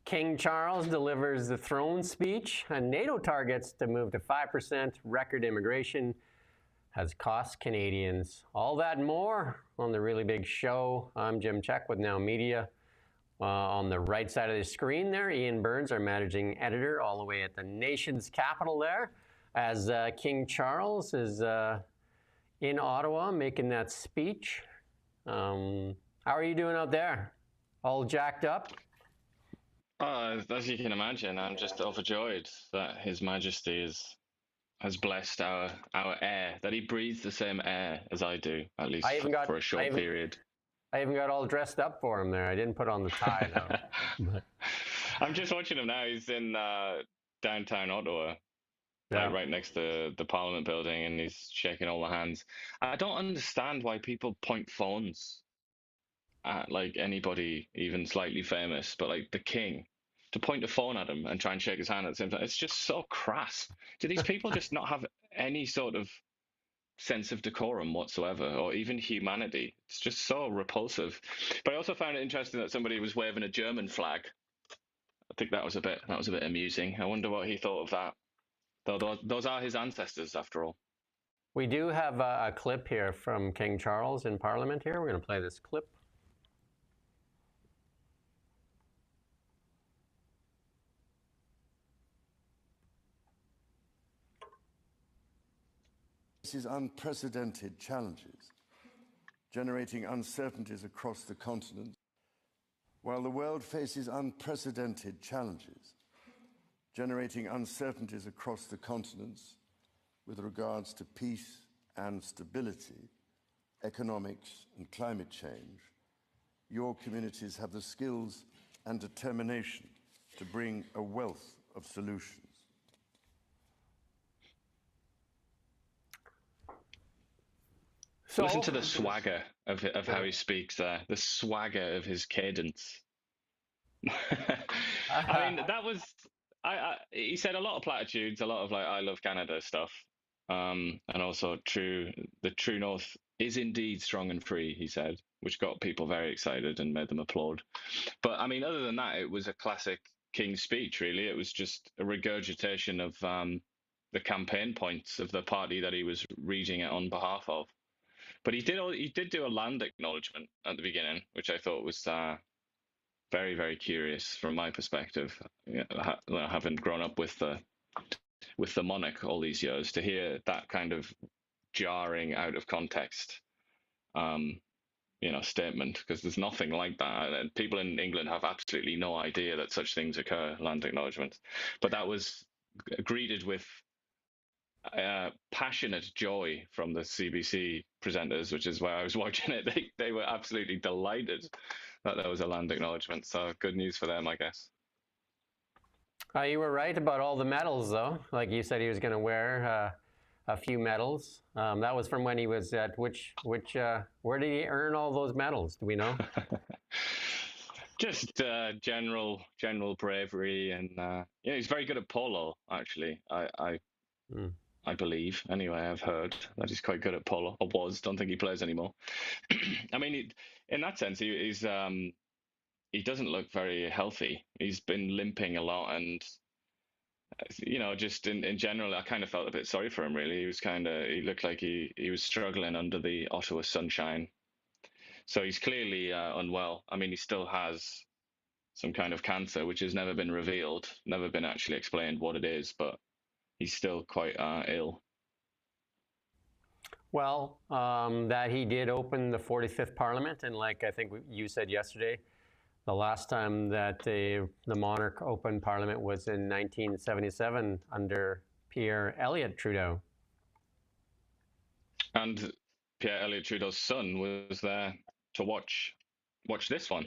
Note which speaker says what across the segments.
Speaker 1: King Charles delivers the throne speech, and NATO targets to move to 5%. Record immigration has cost Canadians. All that and more on the Really Big Show. I'm Jim Csek with NowMedia. On the right side of the screen there, Iain Burns, our managing editor, all the way at the nation's capital there, as King Charles is in Ottawa making that speech. How are you doing out there? All jacked up?
Speaker 2: As you can imagine, I'm just overjoyed that His Majesty has blessed our air, that he breathes the same air as I do, at least for a short period.
Speaker 1: I even got all dressed up for him there. I didn't put on the tie, though.
Speaker 2: I'm just watching him now. He's in downtown Ottawa, like right next to the Parliament building, and he's shaking all the hands. I don't understand why people point phones at like anybody, even slightly famous, but like the king, to point a phone at him and try and shake his hand at the same time. It's just so crass. Do these people just not have any sort of sense of decorum whatsoever, or even humanity? It's just so repulsive. But I also found it interesting that somebody was waving a German flag. I think that was a bit amusing. I wonder what he thought of that. Though those are his ancestors, after all.
Speaker 1: We do have a clip here from King Charles in Parliament here. We're going to play this clip.
Speaker 3: Faces unprecedented challenges, generating uncertainties across the continent, while the world faces unprecedented challenges, generating uncertainties across the continents with regards to peace and stability, economics and climate change. Your communities have the skills and determination to bring a wealth of solutions.
Speaker 2: So, listen to the swagger of how he speaks there, the swagger of his cadence. I mean, that was, he said a lot of platitudes, a lot of like, I love Canada stuff. And also the true North is indeed strong and free, he said, which got people very excited and made them applaud. But I mean, other than that, it was a classic King speech, really. It was just a regurgitation of the campaign points of the party that he was reading it on behalf of. But he did do a land acknowledgement at the beginning, which I thought was very, very curious from my perspective, having grown up with the monarch all these years, to hear that kind of jarring, out of context, statement, because there's nothing like that. And people in England have absolutely no idea that such things occur, land acknowledgements. But that was greeted with passionate joy from the CBC presenters, which is why I was watching it. They were absolutely delighted that there was a land acknowledgement. So good news for them, I guess.
Speaker 1: You were right about all the medals, though. Like you said, he was going to wear a few medals. That was from when he was at where did he earn all those medals? Do we know?
Speaker 2: Just general bravery, and he's very good at polo. Actually, I believe. Anyway, I've heard that he's quite good at polo, or was. Don't think he plays anymore. I mean, in that sense, he doesn't look very healthy. He's been limping a lot, and just in general, I kind of felt a bit sorry for him. Really, he looked like he was struggling under the Ottawa sunshine. So he's clearly unwell. I mean, he still has some kind of cancer, which has never been revealed, never been actually explained what it is, but he's still quite ill.
Speaker 1: Well, that he did open the 45th Parliament, and like I think you said yesterday, the last time that the monarch opened Parliament was in 1977 under Pierre Elliott Trudeau.
Speaker 2: And Pierre Elliott Trudeau's son was there to watch this one.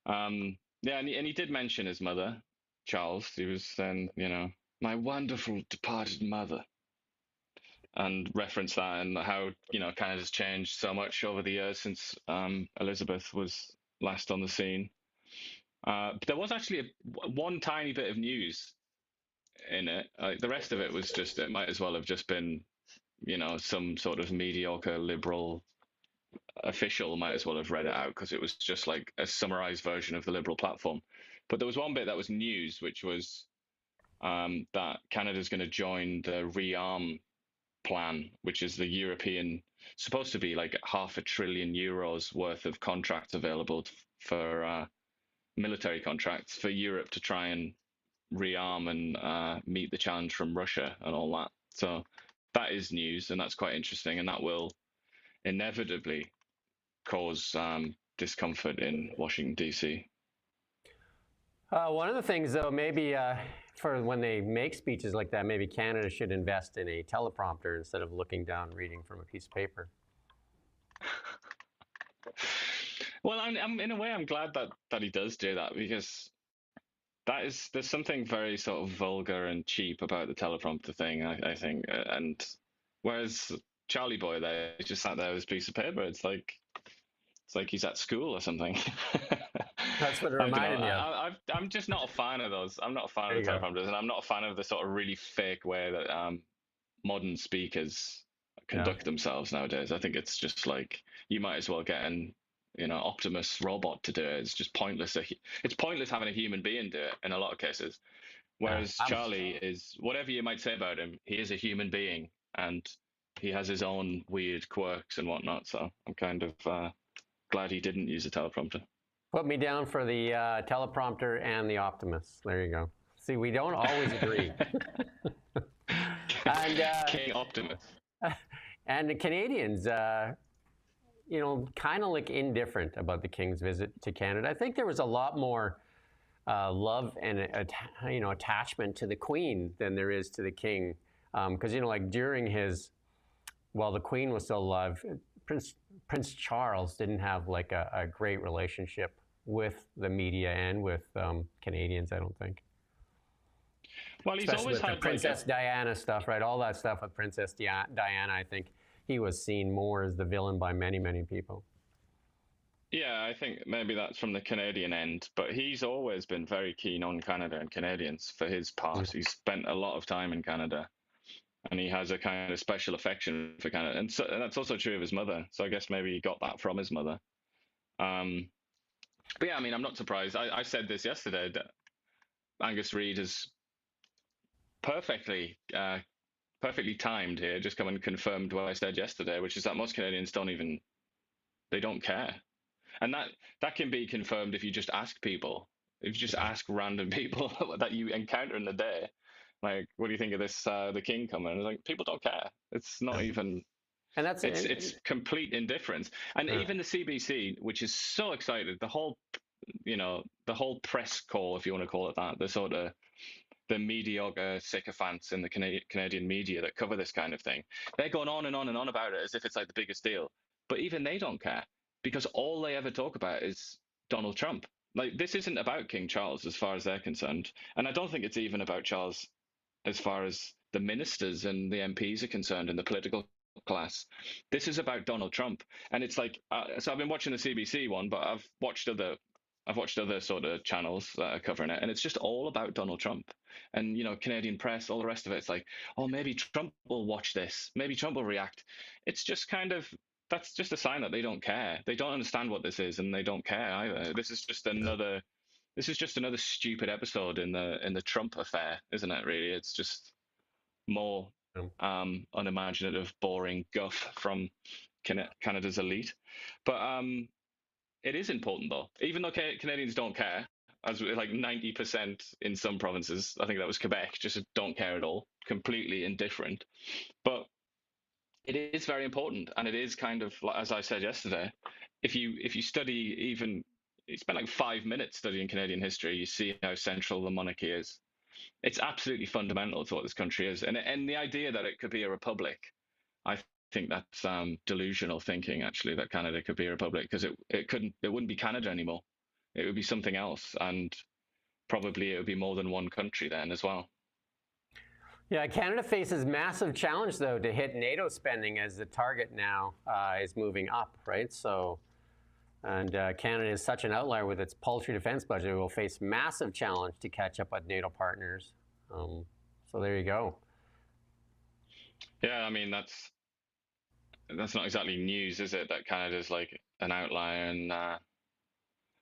Speaker 2: And he did mention his mother, Charles. He was saying, my wonderful departed mother, and reference that, and how Canada's changed so much over the years since Elizabeth was last on the scene. But there was actually one tiny bit of news in it. The rest of it was just, it might as well have just been some sort of mediocre liberal official might as well have read it out, because it was just like a summarized version of the Liberal platform. But there was one bit that was news, which was that Canada's going to join the rearm plan, which is the European, supposed to be like €500 billion worth of contracts available for military contracts for Europe to try and rearm and meet the challenge from Russia and all that. So that is news, and that's quite interesting, and that will inevitably cause discomfort in Washington, D.C.
Speaker 1: One of the things, though, maybe for when they make speeches like that, maybe Canada should invest in a teleprompter instead of looking down reading from a piece of paper.
Speaker 2: Well, I'm in a way, I'm glad that he does do that, because there's something very sort of vulgar and cheap about the teleprompter thing, I think. And whereas Charlie Boy there, he just sat there with his piece of paper. It's like he's at school or something.
Speaker 1: That's what it reminded me of.
Speaker 2: I'm just not a fan of those. I'm not a fan of the teleprompters, and I'm not a fan of the sort of really fake way that modern speakers conduct themselves nowadays. I think it's just like, you might as well get an Optimus robot to do it. It's just pointless. It's pointless having a human being do it in a lot of cases. Whereas Charlie is, whatever you might say about him, he is a human being, and he has his own weird quirks and whatnot. So I'm kind of glad he didn't use a teleprompter.
Speaker 1: Put me down for the teleprompter and the Optimus. There you go. See, we don't always agree. And
Speaker 2: King Optimus.
Speaker 1: And the Canadians, kind of look indifferent about the King's visit to Canada. I think there was a lot more love and attachment to the Queen than there is to the King, because like during while the Queen was still alive, Prince Charles didn't have like a great relationship with the media and with Canadians, I don't think.
Speaker 2: Well, he's
Speaker 1: especially
Speaker 2: always
Speaker 1: with
Speaker 2: had
Speaker 1: the Princess Diana stuff, right? All that stuff with Princess Diana, I think he was seen more as the villain by many, many people.
Speaker 2: Yeah, I think maybe that's from the Canadian end, but he's always been very keen on Canada and Canadians for his part. He's spent a lot of time in Canada, and he has a kind of special affection for Canada. And that's also true of his mother. So I guess maybe he got that from his mother. But yeah, I mean, I'm not surprised. I said this yesterday, that Angus Reid has perfectly timed here, just come and confirmed what I said yesterday, which is that most Canadians they don't care. And that can be confirmed if you just ask people. If you just ask random people that you encounter in the day, like, what do you think of this, the King coming? And it's like, people don't care. It's not even, and it's complete indifference. And even the CBC, which is so excited, the whole press call, if you want to call it that, the mediocre sycophants in the Canadian media that cover this kind of thing, they're going on and on and on about it as if it's like the biggest deal. But even they don't care, because all they ever talk about is Donald Trump. Like, this isn't about King Charles as far as they're concerned. And I don't think it's even about Charles as far as the ministers and the MPs are concerned and the political class. This is about Donald Trump. And it's like, so I've been watching the CBC one, but I've watched other sort of channels that are covering it, and it's just all about Donald Trump. And, Canadian press, all the rest of it, it's like, oh, maybe Trump will watch this. Maybe Trump will react. It's just kind of, that's just a sign that they don't care. They don't understand what this is, and they don't care either. This is just another stupid episode in the Trump affair, isn't it, really? It's just more unimaginative, boring guff from Canada's elite. But it is important, though. Even though Canadians don't care, as like 90% in some provinces, I think that was Quebec, just don't care at all, completely indifferent. But it is very important, and it is kind of, as I said yesterday, if you study, even you spend like 5 minutes studying Canadian history, you see how central the monarchy is. It's absolutely fundamental to what this country is, and the idea that it could be a republic, I think that's delusional thinking, actually, that Canada could be a republic, because it wouldn't be Canada anymore. It would be something else, and probably it would be more than one country then as well.
Speaker 1: Yeah, Canada faces massive challenge, though, to hit NATO spending, as the target now is moving up, right? So, and Canada is such an outlier with its paltry defense budget. It will face massive challenge to catch up with NATO partners. So there you go.
Speaker 2: Yeah, I mean, that's not exactly news, is it? That Canada's like an outlier, and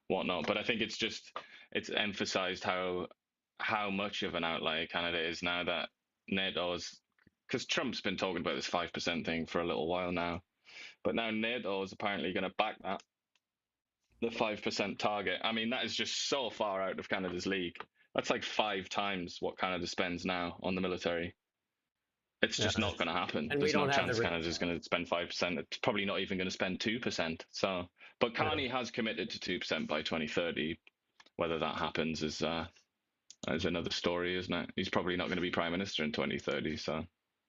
Speaker 2: whatnot. But I think it's emphasized how much of an outlier Canada is now that NATO's, because Trump's been talking about this 5% thing for a little while now, but now NATO is apparently going to back that, the 5% target. I mean, that is just so far out of Canada's league. That's like 5 times what Canada spends now on the military. It's just not going to happen.
Speaker 1: And
Speaker 2: There's no chance Canada's going to spend 5%. It's probably not even going to spend 2%. So, but Carney has committed to 2% by 2030. Whether that happens is another story, isn't it? He's probably not going to be prime minister in 2030. So.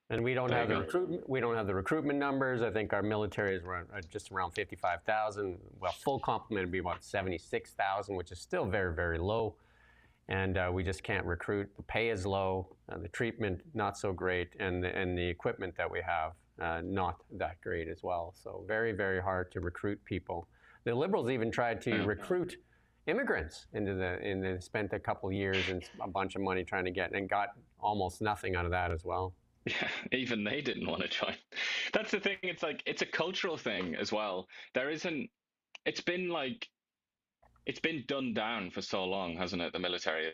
Speaker 1: And we don't have the recruitment. We don't have the recruitment numbers. I think our military is just around 55,000. Well, full complement would be about 76,000, which is still very, very low. And we just can't recruit. The pay is low, the treatment not so great, and the equipment that we have not that great as well. So very, very hard to recruit people. The Liberals even tried to recruit immigrants and they spent a couple years and a bunch of money trying to get, and got almost nothing out of that as well.
Speaker 2: Yeah, even they didn't want to join. That's the thing. It's like, it's a cultural thing as well. It's been dumbed down for so long, hasn't it? The military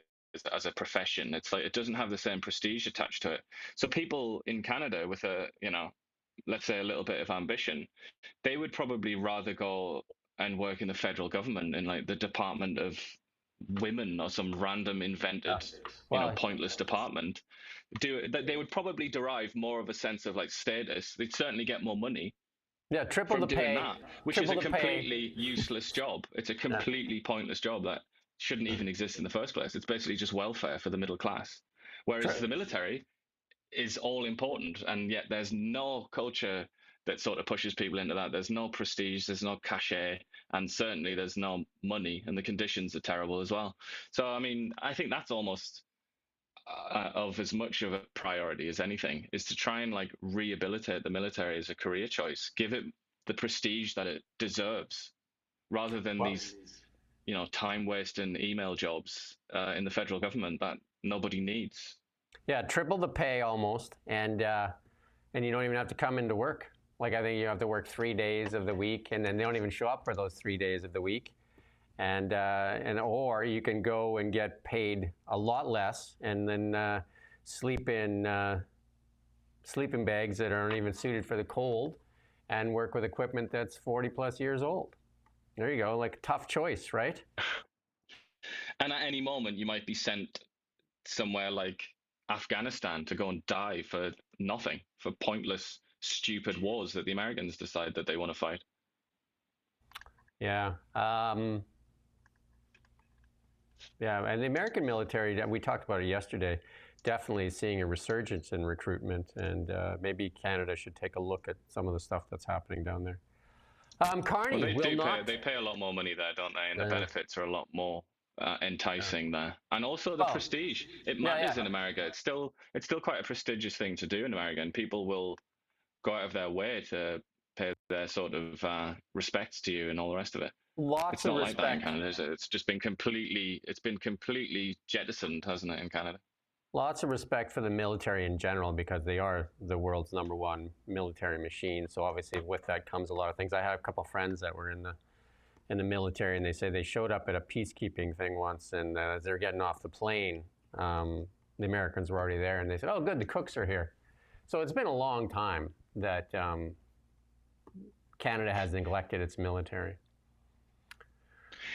Speaker 2: as a profession. It's like, it doesn't have the same prestige attached to it. So people in Canada with let's say a little bit of ambition, they would probably rather go and work in the federal government in like the Department of Women or some random invented, pointless department. They would probably derive more of a sense of like status. They'd certainly get more money.
Speaker 1: Yeah, triple
Speaker 2: from
Speaker 1: the
Speaker 2: doing
Speaker 1: pay,
Speaker 2: that, which is a completely useless job. It's a completely pointless job that shouldn't even exist in the first place. It's basically just welfare for the middle class. Whereas the military is all important, and yet there's no culture that sort of pushes people into that. There's no prestige, there's no cachet, and certainly there's no money, and the conditions are terrible as well. So, I mean, I think that's almost of as much of a priority as anything, is to try and like rehabilitate the military as a career choice, give it the prestige that it deserves, rather than these, time wasting email jobs in the federal government that nobody needs.
Speaker 1: Yeah, triple the pay almost, and you don't even have to come into work. Like, I think you have to work 3 days of the week, and then they don't even show up for those 3 days of the week. And or you can go and get paid a lot less, and then sleep in sleeping bags that aren't even suited for the cold, and work with equipment that's 40 plus years old. There you go, like tough choice, right?
Speaker 2: And at any moment, you might be sent somewhere like Afghanistan to go and die for nothing, for pointless, stupid wars that the Americans decide that they want to fight.
Speaker 1: Yeah. Yeah, and the American military, we talked about it yesterday, definitely seeing a resurgence in recruitment, and maybe Canada should take a look at some of the stuff that's happening down there. Carney
Speaker 2: they pay a lot more money there, don't they? And the benefits are a lot more enticing there, and also the prestige. It matters in America. It's still quite a prestigious thing to do in America, and people will go out of their way to pay their sort of respects to you and all the rest of it. It's not like that in Canada, is it? It's been completely jettisoned, hasn't it, in Canada?
Speaker 1: Lots of respect for the military in general, because they are the world's #1 military machine. So obviously with that comes a lot of things. I have a couple of friends that were in the military, and they say they showed up at a peacekeeping thing once, and as they're getting off the plane, the Americans were already there, and they said, "Oh, good, the cooks are here." So it's been a long time that Canada has neglected its military.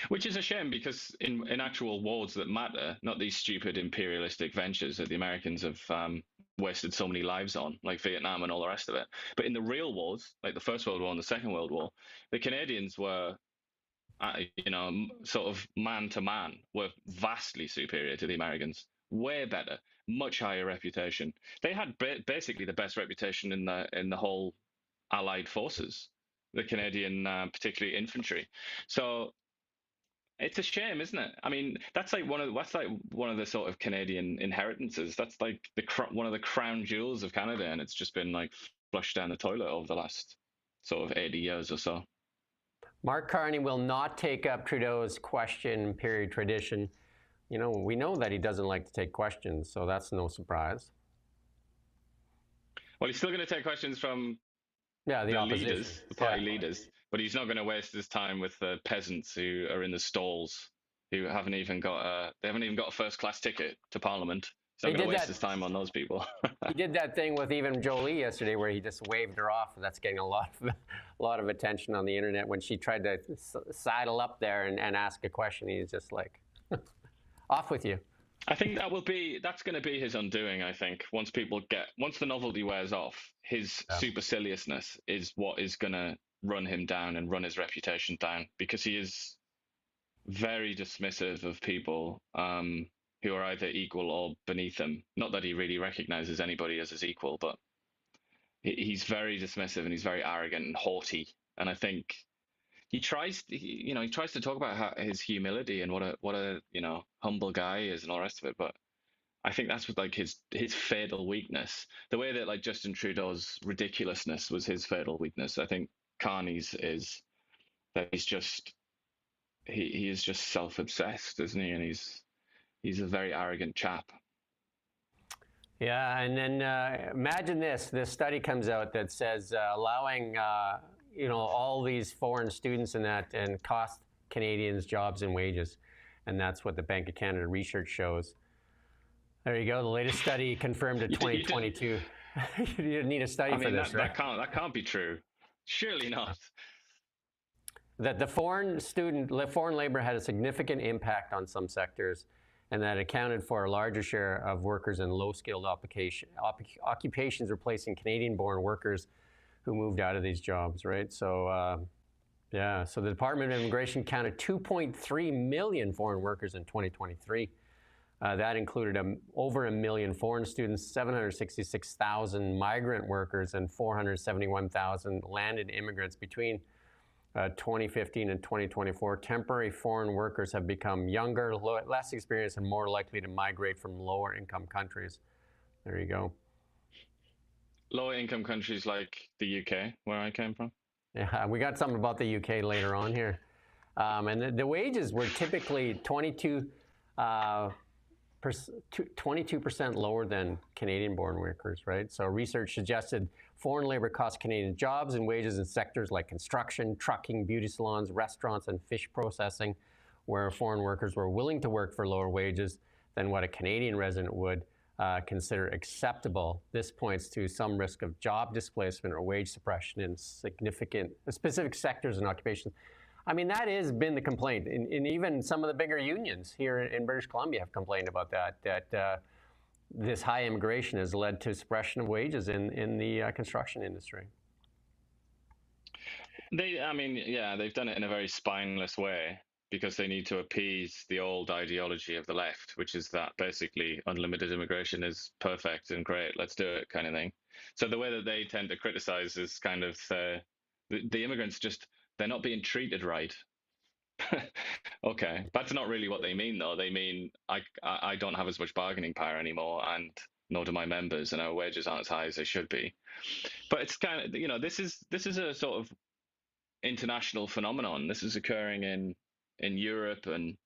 Speaker 2: Which is a shame, because in actual wars that matter, not these stupid imperialistic ventures that the Americans have wasted so many lives on, like Vietnam and all the rest of it. But in the real wars, like the First World War and the Second World War, the Canadians were, sort of man to man, were vastly superior to the Americans. Way better, much higher reputation. They had basically the best reputation in the whole Allied forces, the Canadian, particularly infantry. So it's a shame, isn't it? I mean, that's like one of the sort of Canadian inheritances. That's like one of the crown jewels of Canada, and it's just been like flushed down the toilet over the last sort of 80 years or so.
Speaker 1: Mark Carney will not take up Trudeau's question period tradition. We know that he doesn't like to take questions, so that's no surprise.
Speaker 2: Well, he's still going to take questions from
Speaker 1: the opposition
Speaker 2: leaders, the party leaders. but he's not going to waste his time with the peasants who are in the stalls, who haven't even got a first-class ticket to Parliament. He's not going to waste his time on those people.
Speaker 1: He did that thing with even Jolie yesterday, where he just waved her off. That's getting a lot of attention on the internet when she tried to sidle up there and ask a question. He's just like, off with you.
Speaker 2: I think that's going to be his undoing. I think once the novelty wears off, his superciliousness is what is going to run him down and run his reputation down, because he is very dismissive of people who are either equal or beneath him. Not that he really recognizes anybody as his equal, but he's very dismissive and he's very arrogant and haughty. And I think he tries to talk about his humility and what a humble guy he is and all the rest of it. But I think that's what, like, his fatal weakness. The way that, like, Justin Trudeau's ridiculousness was his fatal weakness. I think Carney's is that he is just self-obsessed, isn't he? And he's a very arrogant chap.
Speaker 1: Yeah, and then imagine this study comes out that says allowing all these foreign students and cost Canadians jobs and wages, and that's what the Bank of Canada research shows. There you go. The latest study confirmed in 2022. You didn't need a study for this, right?
Speaker 2: That can't be true. Surely not.
Speaker 1: That the foreign labor had a significant impact on some sectors, and that accounted for a larger share of workers in low-skilled occupations, replacing Canadian-born workers who moved out of these jobs, right? So, so the Department of Immigration counted 2.3 million foreign workers in 2023. That included over 1 million foreign students, 766,000 migrant workers, and 471,000 landed immigrants. Between 2015 and 2024, temporary foreign workers have become younger, less experienced, and more likely to migrate from lower income countries. There you go.
Speaker 2: Lower income countries like the UK, where I came from.
Speaker 1: Yeah, we got something about the UK later on here. And the wages were typically 22% lower than Canadian-born workers, right? So research suggested foreign labor cost Canadian jobs and wages in sectors like construction, trucking, beauty salons, restaurants, and fish processing, where foreign workers were willing to work for lower wages than what a Canadian resident would consider acceptable. This points to some risk of job displacement or wage suppression in specific sectors and occupations. I mean, that has been the complaint. And even some of the bigger unions here in British Columbia have complained about that this high immigration has led to suppression of wages in the construction industry.
Speaker 2: They've done it in a very spineless way, because they need to appease the old ideology of the left, which is that basically unlimited immigration is perfect and great, let's do it kind of thing. So the way that they tend to criticize is kind of the immigrants they're not being treated right. Okay, that's not really what they mean, though. They mean I don't have as much bargaining power anymore, and nor do my members, and our wages aren't as high as they should be. But it's kind of, this is a sort of international phenomenon. This is occurring in Europe and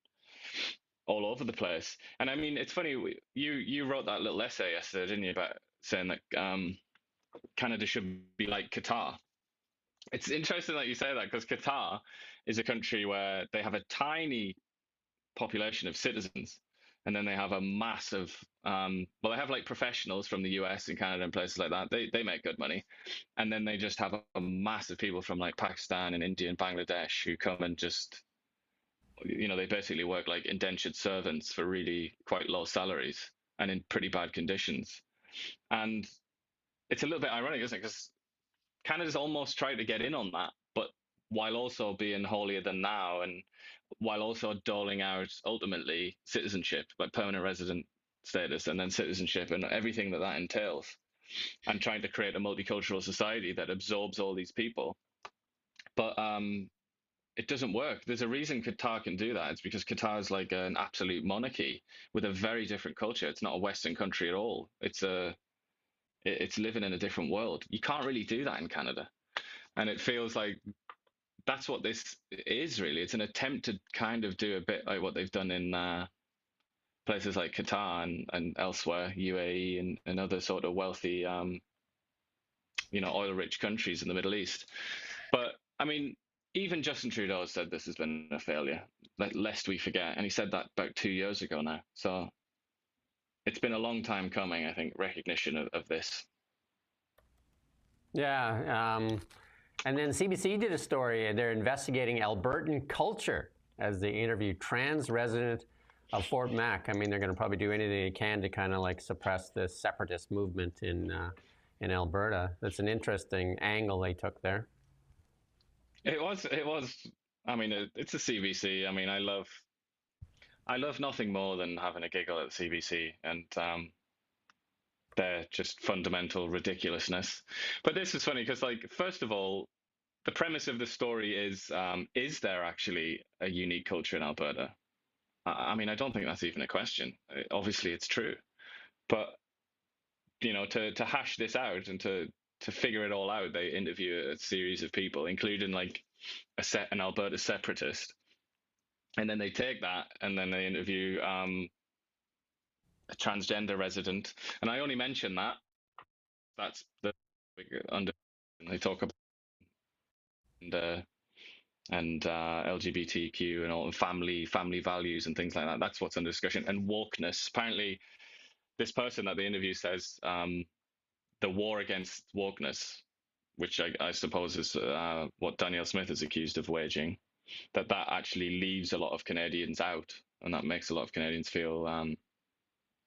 Speaker 2: all over the place. And I mean, it's funny, you wrote that little essay yesterday, didn't you, about saying that Canada should be like Qatar. It's interesting that you say that, because Qatar is a country where they have a tiny population of citizens, and then they have a massive, they have like professionals from the US and Canada and places like that. They make good money. And then they just have a massive people from like Pakistan and India and Bangladesh who come and just, they basically work like indentured servants for really quite low salaries and in pretty bad conditions. And it's a little bit ironic, isn't it? Because Canada's almost tried to get in on that, but while also being holier than thou, and while also doling out ultimately citizenship, like permanent resident status, and then citizenship and everything that entails, and trying to create a multicultural society that absorbs all these people. But it doesn't work. There's a reason Qatar can do that. It's because Qatar is like an absolute monarchy with a very different culture. It's not a Western country at all. It's living in a different world. You can't really do that in Canada. And it feels like that's what this is, really. It's an attempt to kind of do a bit like what they've done in places like Qatar and elsewhere, UAE and other sort of wealthy, oil-rich countries in the Middle East. But, I mean, even Justin Trudeau said this has been a failure, lest we forget. And he said that about 2 years ago now. So it's been a long time coming, I think, recognition of this.
Speaker 1: Yeah. And then CBC did a story. They're investigating Albertan culture as they interview trans resident of Fort Mac. I mean, they're going to probably do anything they can to kind of like suppress the separatist movement in Alberta. That's an interesting angle they took there.
Speaker 2: It was. I mean, it's a CBC. I mean, I love nothing more than having a giggle at the CBC and their just fundamental ridiculousness. But this is funny because, like, first of all, the premise of the story is there actually a unique culture in Alberta? I mean, I don't think that's even a question. Obviously, it's true. But, you know, to hash this out and to figure it all out, they interview a series of people, including like an Alberta separatist. And then they take that and then they interview a transgender resident. And I only mention that. That's the under. They talk about and LGBTQ and all family values and things like that. That's what's under discussion. And wokeness. Apparently, this person that the interview says the war against wokeness, which I suppose is what Danielle Smith is accused of waging, that actually leaves a lot of Canadians out, and that makes a lot of Canadians feel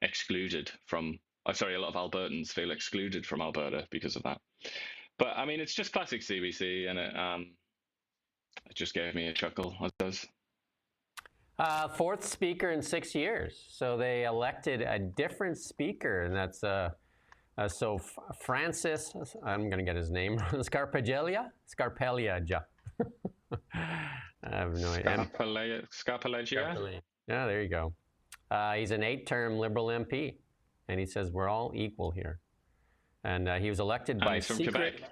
Speaker 2: excluded from. Sorry, a lot of Albertans feel excluded from Alberta because of that. But I mean, it's just classic CBC, and it just gave me a chuckle, I suppose.
Speaker 1: Fourth speaker in 6 years. So they elected a different speaker, and that's so Francis, I'm going to get his name, Scarpelleja. I have no idea.
Speaker 2: Scarpelleja.
Speaker 1: Yeah, there you go. He's an 8-term Liberal MP, and he says we're all equal here. And he was elected by secret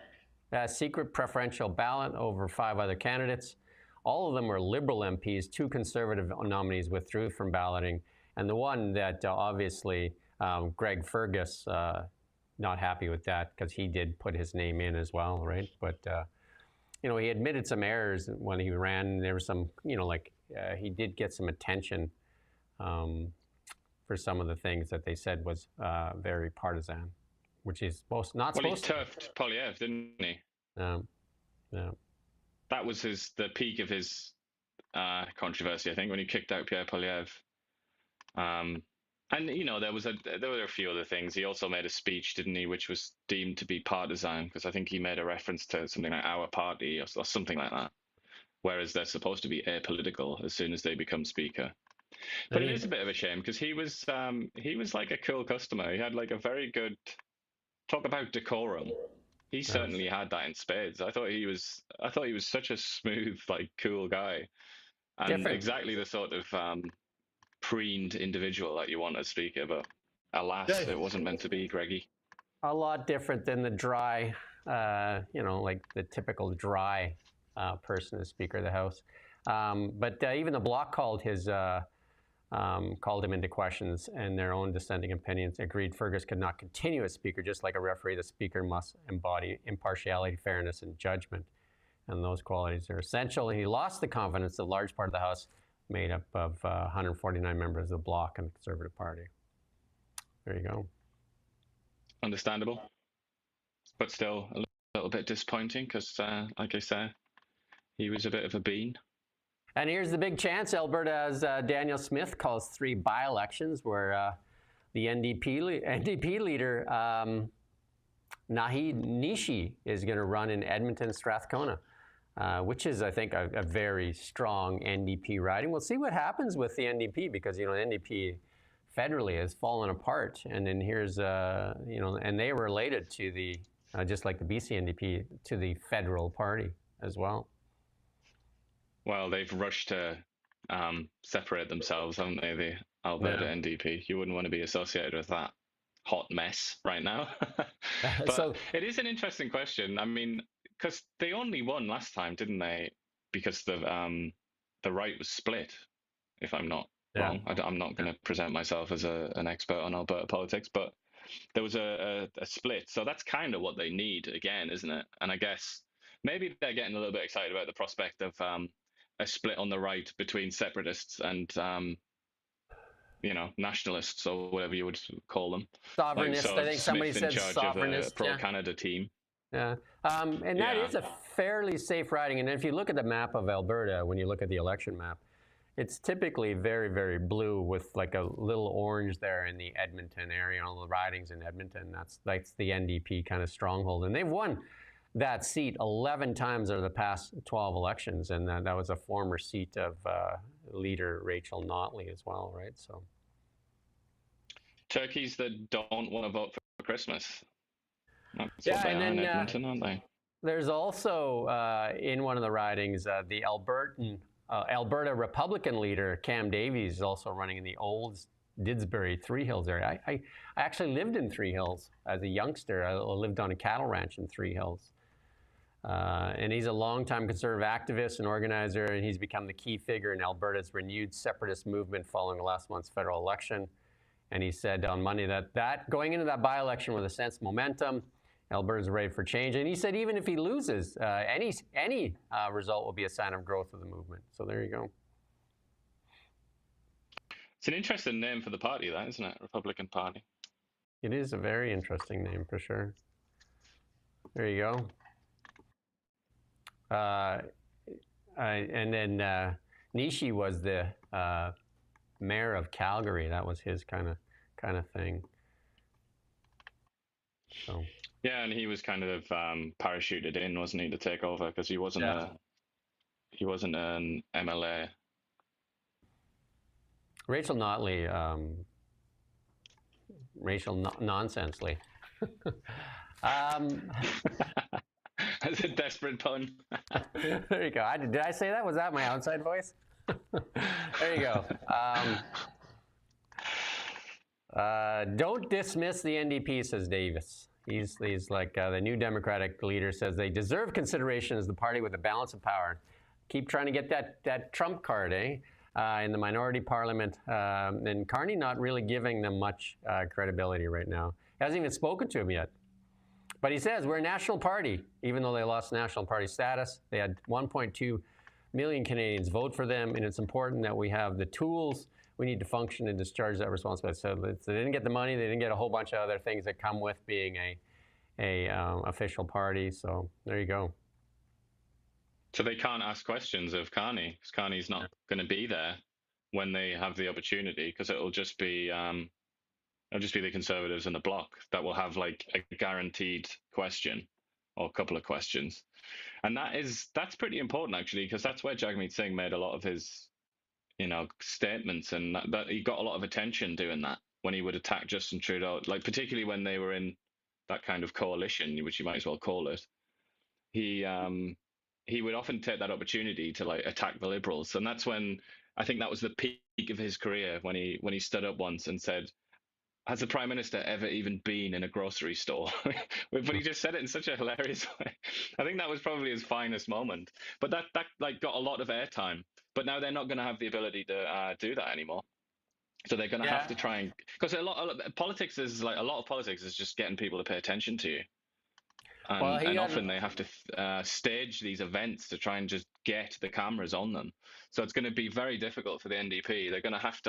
Speaker 1: preferential ballot over 5 other candidates. All of them were Liberal MPs. 2 Conservative nominees withdrew from balloting. And the one that obviously Greg Fergus, not happy with that because he did put his name in as well, right? But, you know, he admitted some errors when he ran. There was some, you know, like he did get some attention for some of the things that they said was very partisan, which is not supposed to.
Speaker 2: Well, he turfed Polyev, didn't he?
Speaker 1: Yeah.
Speaker 2: That was the peak of his controversy, I think, when he kicked out Pierre Polyev. And you know, there were a few other things. He also made a speech, didn't he, which was deemed to be partisan, because I think he made a reference to something like our party or something like that. Whereas they're supposed to be apolitical as soon as they become speaker. But it is a bit of a shame because he was like a cool customer. He had like a very good talk about decorum. He certainly had that in spades. I thought he was such a smooth, like, cool guy, and exactly the sort of preened individual that you want as speaker. But alas, it wasn't meant to be, Greggy.
Speaker 1: A lot different than the dry, you know, like the typical dry person as Speaker of the House. But even the Bloc called him into questions, and their own dissenting opinions agreed Fergus could not continue as Speaker. Just like a referee, the Speaker must embody impartiality, fairness, and judgment. And those qualities are essential. He lost the confidence of a large part of the House, made up of 149 members of the Bloc and the Conservative Party. There you go.
Speaker 2: Understandable. But still a little bit disappointing because, like I said, he was a bit of a bean.
Speaker 1: And here's the big chance. Alberta, as Danielle Smith calls, 3 by-elections where the NDP leader, Naheed Nishi, is going to run in Edmonton, Strathcona, which is, I think, a very strong NDP riding. We'll see what happens with the NDP because, you know, the NDP federally has fallen apart. And then here's, you know, and they were related to the, just like the BC NDP, to the federal party as well.
Speaker 2: Well, they've rushed to separate themselves, haven't they, the Alberta NDP? You wouldn't want to be associated with that hot mess right now. But so, it is an interesting question. I mean, because they only won last time, didn't they? Because the right was split, if I'm not wrong. I'm not going to present myself as an expert on Alberta politics, but there was a split. So that's kind of what they need again, isn't it? And I guess maybe they're getting a little bit excited about the prospect of a split on the right between separatists and nationalists, or whatever you would call them.
Speaker 1: Sovereignist.
Speaker 2: So
Speaker 1: I think somebody
Speaker 2: Smith in
Speaker 1: said
Speaker 2: charge
Speaker 1: sovereignist.
Speaker 2: of a pro-Canada team.
Speaker 1: Yeah, and that is a fairly safe riding. And if you look at the map of Alberta, when you look at the election map, it's typically very, very blue with like a little orange there in the Edmonton area, all the ridings in Edmonton. That's the NDP kind of stronghold. And they've won that seat 11 times over the past 12 elections. And that was a former seat of leader Rachel Notley as well, right? So
Speaker 2: turkeys that don't want to vote for Christmas. That's
Speaker 1: yeah,
Speaker 2: what they
Speaker 1: and
Speaker 2: are
Speaker 1: then
Speaker 2: in Edmonton, aren't they?
Speaker 1: There's also in one of the ridings the Alberta Republican leader Cam Davies is also running in the old Didsbury Three Hills area. I actually lived in Three Hills as a youngster. I lived on a cattle ranch in Three Hills. And he's a longtime conservative activist and organizer, and he's become the key figure in Alberta's renewed separatist movement following last month's federal election. And he said on Monday that going into that by-election with a sense of momentum, Alberta's ready for change. And he said even if he loses, any result will be a sign of growth of the movement. So there you go.
Speaker 2: It's an interesting name for the party, that, isn't it? Republican Party.
Speaker 1: It is a very interesting name for sure. There you go. And then Nishi was the mayor of Calgary. That was his kind of thing. So.
Speaker 2: Yeah, and he was kind of parachuted in, wasn't he, to take over, because he wasn't an MLA.
Speaker 1: Rachel Notley, Nonsensely.
Speaker 2: That's a desperate pun.
Speaker 1: There you go. Did I say that? Was that my outside voice? There you go. Don't dismiss the NDP, says Davis. He's like the new Democratic leader says they deserve consideration as the party with a balance of power. Keep trying to get that Trump card, in the minority parliament. And Carney not really giving them much credibility right now. He hasn't even spoken to him yet. But he says we're a national party, even though they lost national party status. They had 1.2 million Canadians vote for them, and it's important that we have the tools we need to function and discharge that responsibility. So they didn't get the money, they didn't get a whole bunch of other things that come with being a official party. So there you go.
Speaker 2: So they can't ask questions of Carney, because Carney's not going to be there when they have the opportunity, because it'll just be the Conservatives and the Bloc that will have like a guaranteed question or a couple of questions. And that's pretty important, actually, because that's where Jagmeet Singh made a lot of his statements, and that he got a lot of attention doing that when he would attack Justin Trudeau, like particularly when they were in that kind of coalition, which you might as well call it. He would often take that opportunity to like attack the Liberals, and that's when I think that was the peak of his career, when he stood up once and said, has the Prime Minister ever even been in a grocery store? But he just said it in such a hilarious way. I think that was probably his finest moment. But that like got a lot of airtime. But now they're not going to have the ability to do that anymore. So they're going to have to try and, because a lot of politics is just getting people to pay attention to you. And often they have to stage these events to try and just get the cameras on them. So it's going to be very difficult for the NDP. They're going to have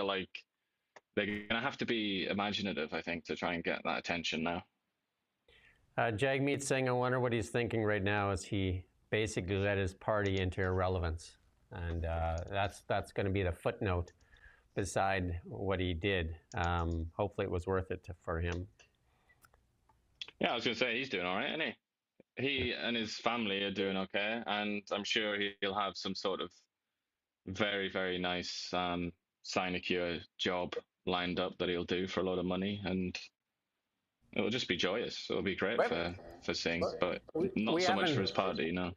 Speaker 2: to be imaginative, I think, to try and get that attention now.
Speaker 1: Jagmeet Singh, I wonder what he's thinking right now as he basically led his party into irrelevance. And that's going to be the footnote beside what he did. Hopefully it was worth it for him.
Speaker 2: Yeah, I was going to say, he's doing all right, isn't he? He and his family are doing okay. And I'm sure he'll have some sort of very, very nice sinecure job lined up that he'll do for a lot of money, and it'll just be joyous. It'll be great for Singh, but not so much for his party. No,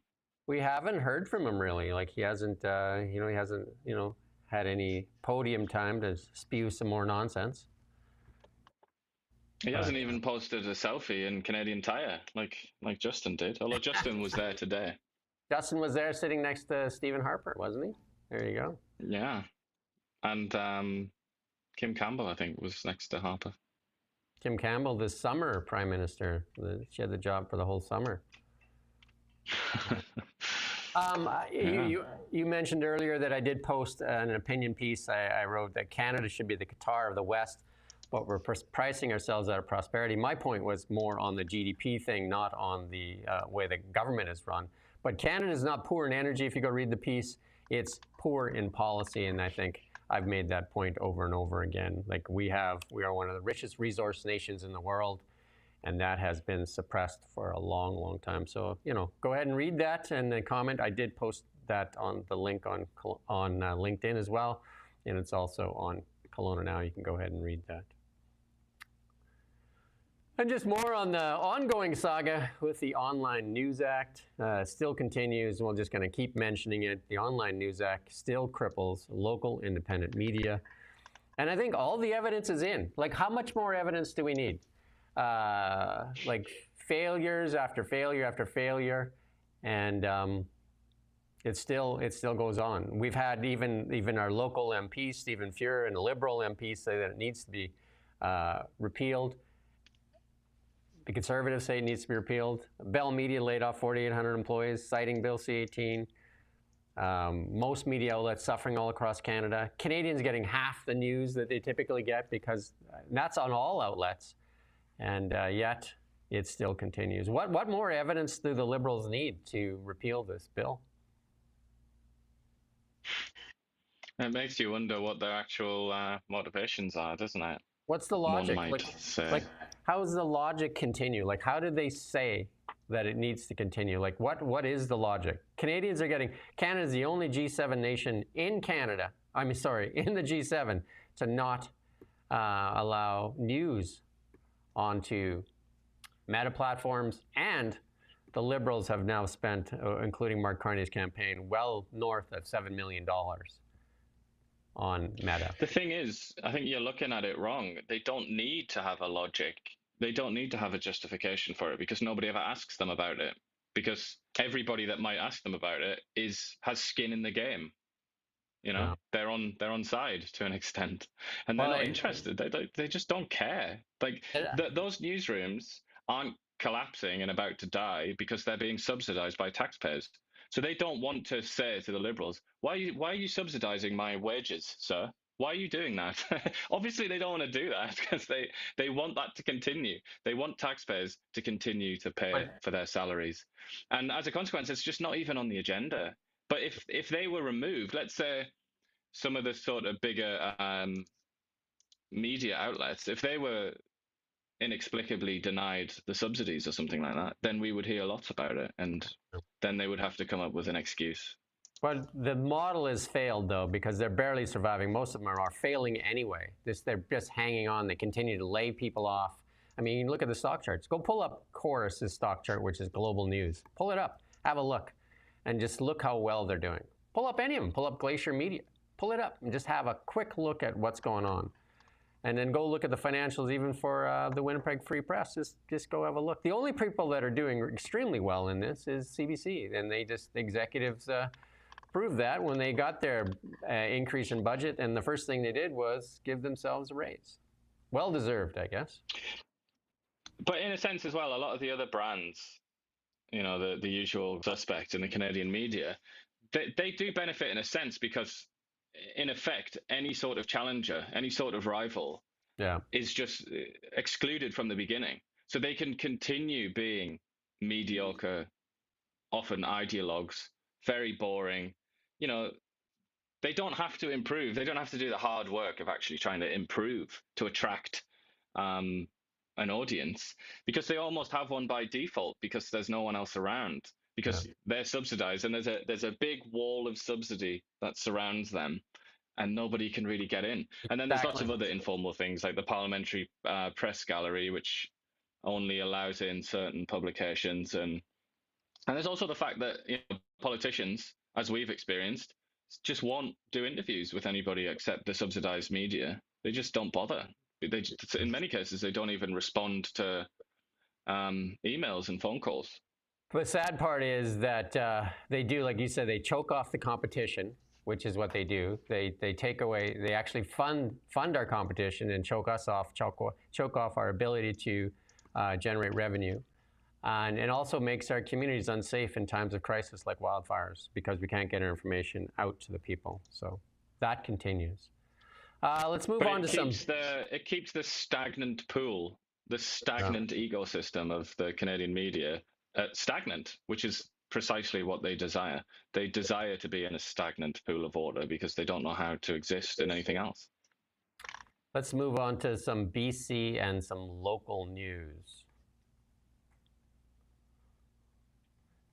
Speaker 1: we haven't heard from him really. Like he hasn't had any podium time to spew some more nonsense.
Speaker 2: He hasn't even posted a selfie in Canadian Tire like Justin did, although Justin was there today.
Speaker 1: Justin was there sitting next to Stephen Harper, wasn't he? There you go.
Speaker 2: Yeah, and Kim Campbell, I think, was next to Harper.
Speaker 1: Kim Campbell, the summer Prime Minister. She had the job for the whole summer. You mentioned earlier that I did post an opinion piece. I wrote that Canada should be the Qatar of the West, but we're pricing ourselves out of prosperity. My point was more on the GDP thing, not on the way the government is run. But Canada is not poor in energy. If you go read the piece, it's poor in policy, and I think I've made that point over and over again. Like we are one of the richest resource nations in the world, and that has been suppressed for a long, long time. So, go ahead and read that and then comment. I did post that on the link on LinkedIn as well, and it's also on Kelowna Now. You can go ahead and read that. And just more on the ongoing saga with the Online News Act. Still continues. We're just going to keep mentioning it. The Online News Act still cripples local independent media. And I think all the evidence is in. Like, how much more evidence do we need? Like failures after failure after failure, and it still goes on. We've had even our local MPs, Stephen Fuhr, and Liberal MPs say that it needs to be repealed. The Conservatives say it needs to be repealed. Bell Media laid off 4,800 employees, citing Bill C-18. Most media outlets suffering all across Canada. Canadians getting half the news that they typically get because that's on all outlets. And yet, it still continues. What more evidence do the Liberals need to repeal this bill?
Speaker 2: It makes you wonder what their actual motivations are, doesn't it?
Speaker 1: What's the logic?
Speaker 2: One might say.
Speaker 1: Like, how does the logic continue? Like, how did they say that it needs to continue? Like, what is the logic? Canadians are getting, Canada's the only G7 nation in Canada, in the G7, to not allow news onto meta platforms, and the Liberals have now spent, including Mark Carney's campaign, well north of $7 million on meta.
Speaker 2: The thing is, I think you're looking at it wrong. They don't need to have a logic. They don't need to have a justification for it because nobody ever asks them about it. Because everybody that might ask them about it has skin in the game.
Speaker 1: Yeah.
Speaker 2: They're on side to an extent, and they're not interested. They just don't care. Like those newsrooms aren't collapsing and about to die because they're being subsidized by taxpayers. So they don't want to say to the Liberals, why are you subsidizing my wages, sir? Why are you doing that? Obviously, they don't want to do that because they want that to continue. They want taxpayers to continue to pay for their salaries. And as a consequence, it's just not even on the agenda. But if they were removed, let's say some of the sort of bigger media outlets, if they were inexplicably denied the subsidies or something like that, then we would hear lots about it. And then they would have to come up with an excuse.
Speaker 1: But the model has failed, though, because they're barely surviving. Most of them are failing anyway. They're just hanging on. They continue to lay people off. I mean, you look at the stock charts. Go pull up Chorus's stock chart, which is global news. Pull it up. Have a look. And just look how well they're doing. Pull up any of them. Pull up Glacier Media. Pull it up and just have a quick look at what's going on. And then go look at the financials even for the Winnipeg Free Press. Just go have a look. The only people that are doing extremely well in this is CBC. And the executives proved that when they got their increase in budget. And the first thing they did was give themselves a raise. Well deserved, I guess.
Speaker 2: But in a sense as well, a lot of the other brands, the usual suspects in the Canadian media, they do benefit in a sense because, in effect, any sort of challenger, any sort of rival is just excluded from the beginning. So they can continue being mediocre, often ideologues, very boring. They don't have to improve. They don't have to do the hard work of actually trying to improve to attract an audience, because they almost have one by default because there's no one else around, because they're subsidized and there's a big wall of subsidy that surrounds them and nobody can really get in. And then there's lots of other informal things like the parliamentary press gallery, which only allows in certain publications. And there's also the fact that politicians, as we've experienced, just won't do interviews with anybody except the subsidized media. They just don't bother. In many cases, they don't even respond to emails and phone calls.
Speaker 1: The sad part is that they do, like you said, they choke off the competition, which is what they do. They take away, they actually fund our competition and choke us off, choke off our ability to generate revenue. And it also makes our communities unsafe in times of crisis like wildfires because we can't get our information out to the people. So that continues. Let's move on to some.
Speaker 2: It keeps the stagnant pool, the stagnant ecosystem of the Canadian media stagnant, which is precisely what they desire. They desire to be in a stagnant pool of water because they don't know how to exist in anything else.
Speaker 1: Let's move on to some BC and some local news.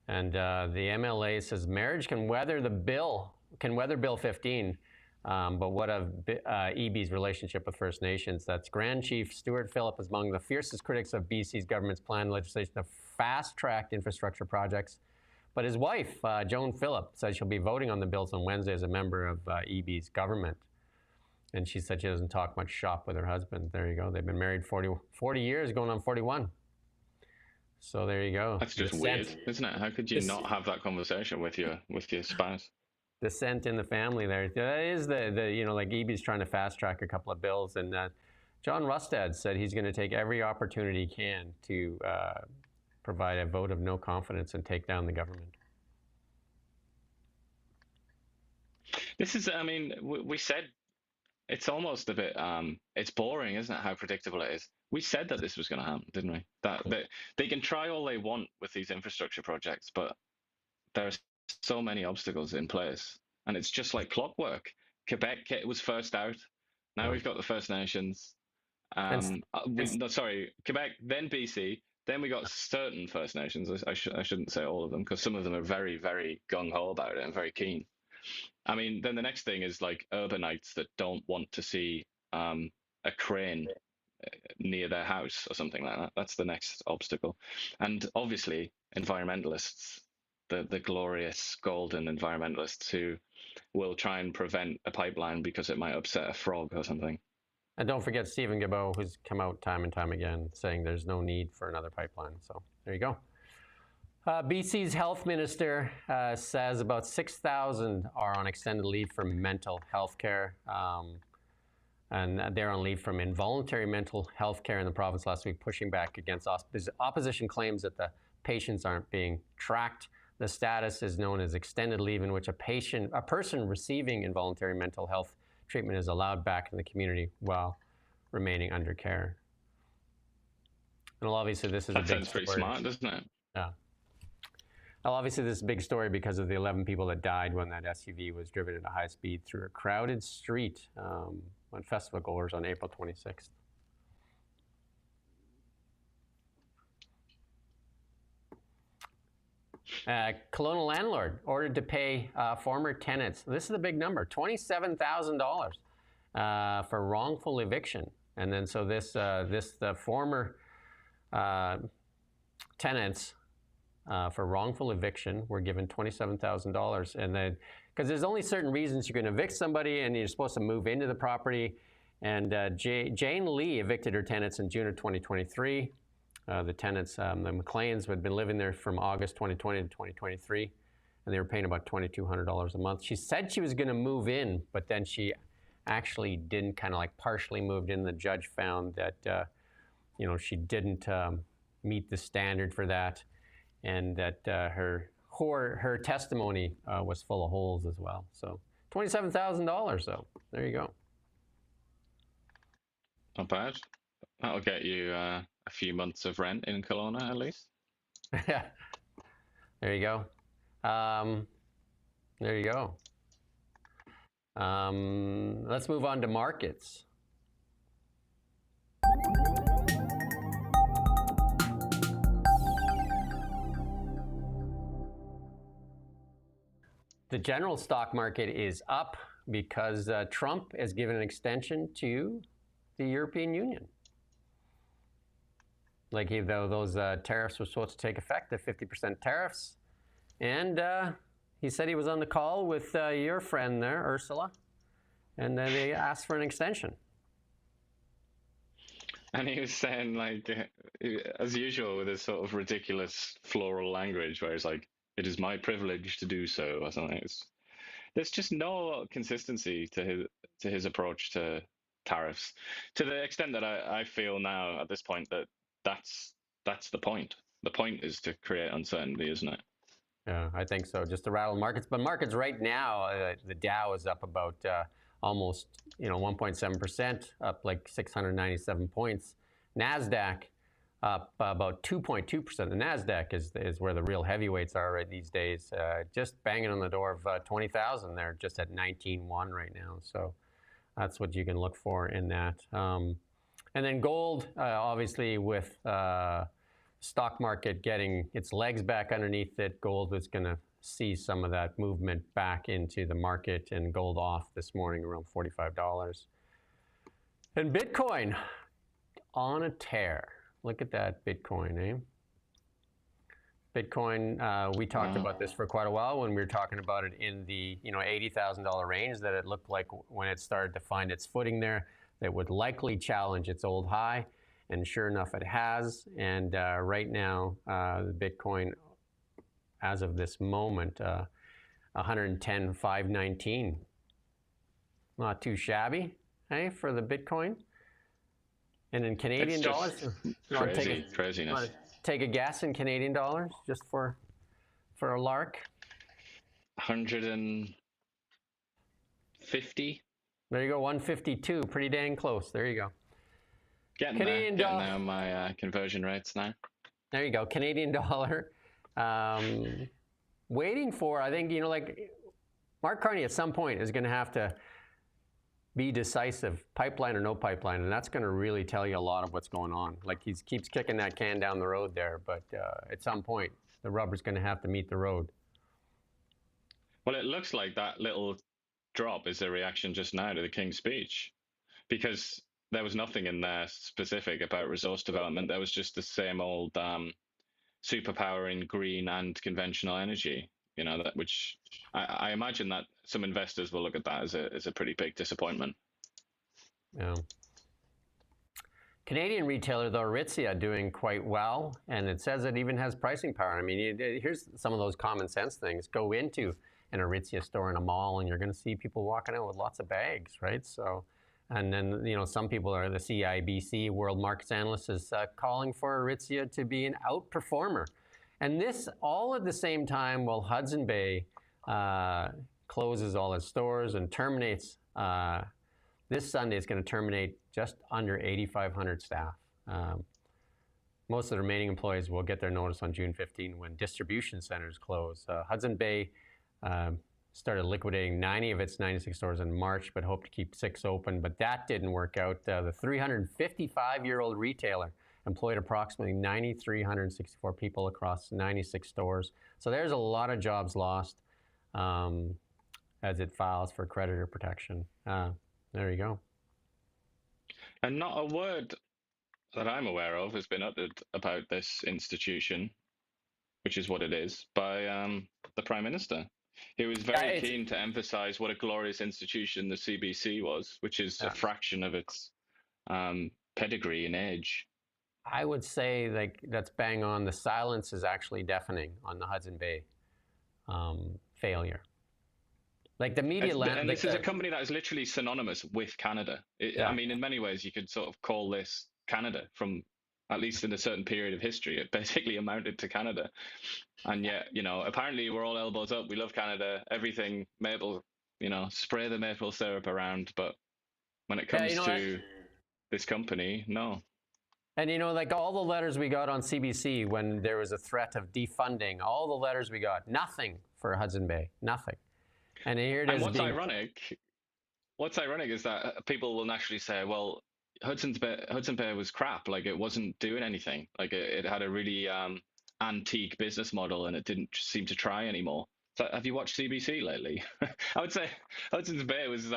Speaker 1: And the MLA says marriage can weather Bill 15, but what of EB's relationship with First Nations? That's Grand Chief Stuart Phillip is among the fiercest critics of BC's government's planned legislation to fast-track infrastructure projects. But his wife, Joan Phillip, says she'll be voting on the bills on Wednesday as a member of EB's government. And she said she doesn't talk much shop with her husband. There you go. They've been married 40 years, going on 41. So there you go.
Speaker 2: That's just weird, isn't it? How could you not have that conversation with your spouse?
Speaker 1: Dissent in the family there. That is like EB's trying to fast track a couple of bills, and John Rustad said he's going to take every opportunity he can to provide a vote of no confidence and take down the government.
Speaker 2: This is, I mean, we said it's almost a bit, it's boring, isn't it, how predictable it is? We said that this was going to happen, didn't we? That they can try all they want with these infrastructure projects, but there are so many obstacles in place. And it's just like clockwork. Quebec was first out. Now we've got the First Nations. Quebec, then BC. Then we got certain First Nations. I shouldn't say all of them, because some of them are very, very gung-ho about it and very keen. I mean, then the next thing is like urbanites that don't want to see a crane near their house or something like that. That's the next obstacle. And obviously, environmentalists, the glorious golden environmentalists who will try and prevent a pipeline because it might upset a frog or something.
Speaker 1: And don't forget Stephen Guilbeault, who's come out time and time again saying there's no need for another pipeline. So there you go. BC's health minister says about 6,000 are on extended leave for mental health care. And they're on leave from involuntary mental health care in the province last week, pushing back against opposition claims that the patients aren't being tracked. The status is known as extended leave, in which a person receiving involuntary mental health treatment is allowed back in the community while remaining under care. And obviously this is
Speaker 2: that sounds pretty smart, doesn't it?
Speaker 1: Yeah. Well, obviously this is a big story because of the 11 people that died when that SUV was driven at a high speed through a crowded street on festival goers on April 26th. Kelowna landlord ordered to pay former tenants, this is a big number, $27,000 for wrongful eviction. And then so the former tenants for wrongful eviction were given $27,000. And then, because there's only certain reasons you can evict somebody and you're supposed to move into the property. And Jane Lee evicted her tenants in June of 2023. The tenants, the McLeans, had been living there from August 2020 to 2023, and they were paying about $2,200 a month. She said she was going to move in, but then she actually didn't, kind of like partially moved in. The judge found that, she didn't meet the standard for that, and that her testimony was full of holes as well. So $27,000, though. There you go.
Speaker 2: Not bad. That'll get you a few months of rent in Kelowna, at least.
Speaker 1: Yeah. There you go. There you go. Let's move on to markets. The general stock market is up because Trump has given an extension to the European Union. Like though those tariffs were supposed to take effect, the 50% tariffs. And he said he was on the call with your friend there, Ursula, and then they asked for an extension.
Speaker 2: And he was saying, like, as usual, with his sort of ridiculous floral language, where it's like, it is my privilege to do so, or something. There's just no consistency to his approach to tariffs, to the extent that I feel now at this point that that's the point. the point is to create uncertainty, isn't it?
Speaker 1: Yeah, I think so. Just to rattle markets, but markets right now, the Dow is up about almost 1.7%, up like 697 points. Nasdaq up about 2.2%. The Nasdaq is where the real heavyweights are right these days. Just banging on the door of 20,000. They're just at 19.1 right now. So that's what you can look for in that. And then gold, obviously, with stock market getting its legs back underneath it, gold is going to see some of that movement back into the market, and gold off this morning around $45. And Bitcoin on a tear. Look at that Bitcoin, eh? Bitcoin, we talked about this for quite a while when we were talking about it in the $80,000 range, that it looked like when it started to find its footing there, that would likely challenge its old high. And sure enough, it has. And right now, the Bitcoin, as of this moment, 110,519. Not too shabby, hey, for the Bitcoin. And in Canadian dollars,
Speaker 2: craziness.
Speaker 1: Take a guess in Canadian dollars, just for a lark.
Speaker 2: 150.
Speaker 1: There you go, 152. Pretty dang close. There you go.
Speaker 2: Getting there, my conversion rates now.
Speaker 1: There you go, Canadian dollar. Waiting for, I think, like Mark Carney at some point is going to have to be decisive, pipeline or no pipeline, and that's going to really tell you a lot of what's going on. Like he keeps kicking that can down the road there, but at some point, the rubber's going to have to meet the road.
Speaker 2: Well, it looks like that little drop is a reaction just now to the King's speech, because there was nothing in there specific about resource development. There was just the same old superpower in green and conventional energy, which I imagine that some investors will look at that as a pretty big disappointment.
Speaker 1: Yeah. Canadian retailer, though, Aritzia, doing quite well, and it says it even has pricing power. I mean, here's some of those common sense things. Go into an Aritzia store in a mall, and you're going to see people walking out with lots of bags, right? So, and then, some people are, the CIBC World Markets Analyst is calling for Aritzia to be an outperformer. And this all at the same time while Hudson Bay closes all its stores and terminates, this Sunday is going to terminate just under 8,500 staff. Most of the remaining employees will get their notice on June 15 when distribution centers close. Hudson Bay started liquidating 90 of its 96 stores in March, but hoped to keep 6 open. But that didn't work out. The 355-year-old retailer employed approximately 9,364 people across 96 stores. So there's a lot of jobs lost as it files for creditor protection. There you go.
Speaker 2: And not a word that I'm aware of has been uttered about this institution, which is what it is, by the Prime Minister. He was very keen to emphasize what a glorious institution the CBC was, which is a fraction of its pedigree and age.
Speaker 1: I would say that's bang on. The silence is actually deafening on the Hudson Bay failure. Like the media
Speaker 2: and this is a company that is literally synonymous with Canada. I mean, in many ways, you could sort of call this Canada from, at least in a certain period of history. It basically amounted to Canada. And yet, apparently we're all elbows up. We love Canada, everything maple, spray the maple syrup around. But when it comes to this company, no.
Speaker 1: And like all the letters we got on CBC when there was a threat of defunding, all the letters we got, nothing for Hudson Bay, nothing. And here it is.
Speaker 2: What's ironic is that people will naturally say, well, Hudson Bay was crap. Like, it wasn't doing anything. Like, it had a really antique business model, and it didn't seem to try anymore. So, have you watched CBC lately? I would say Hudson's Bay was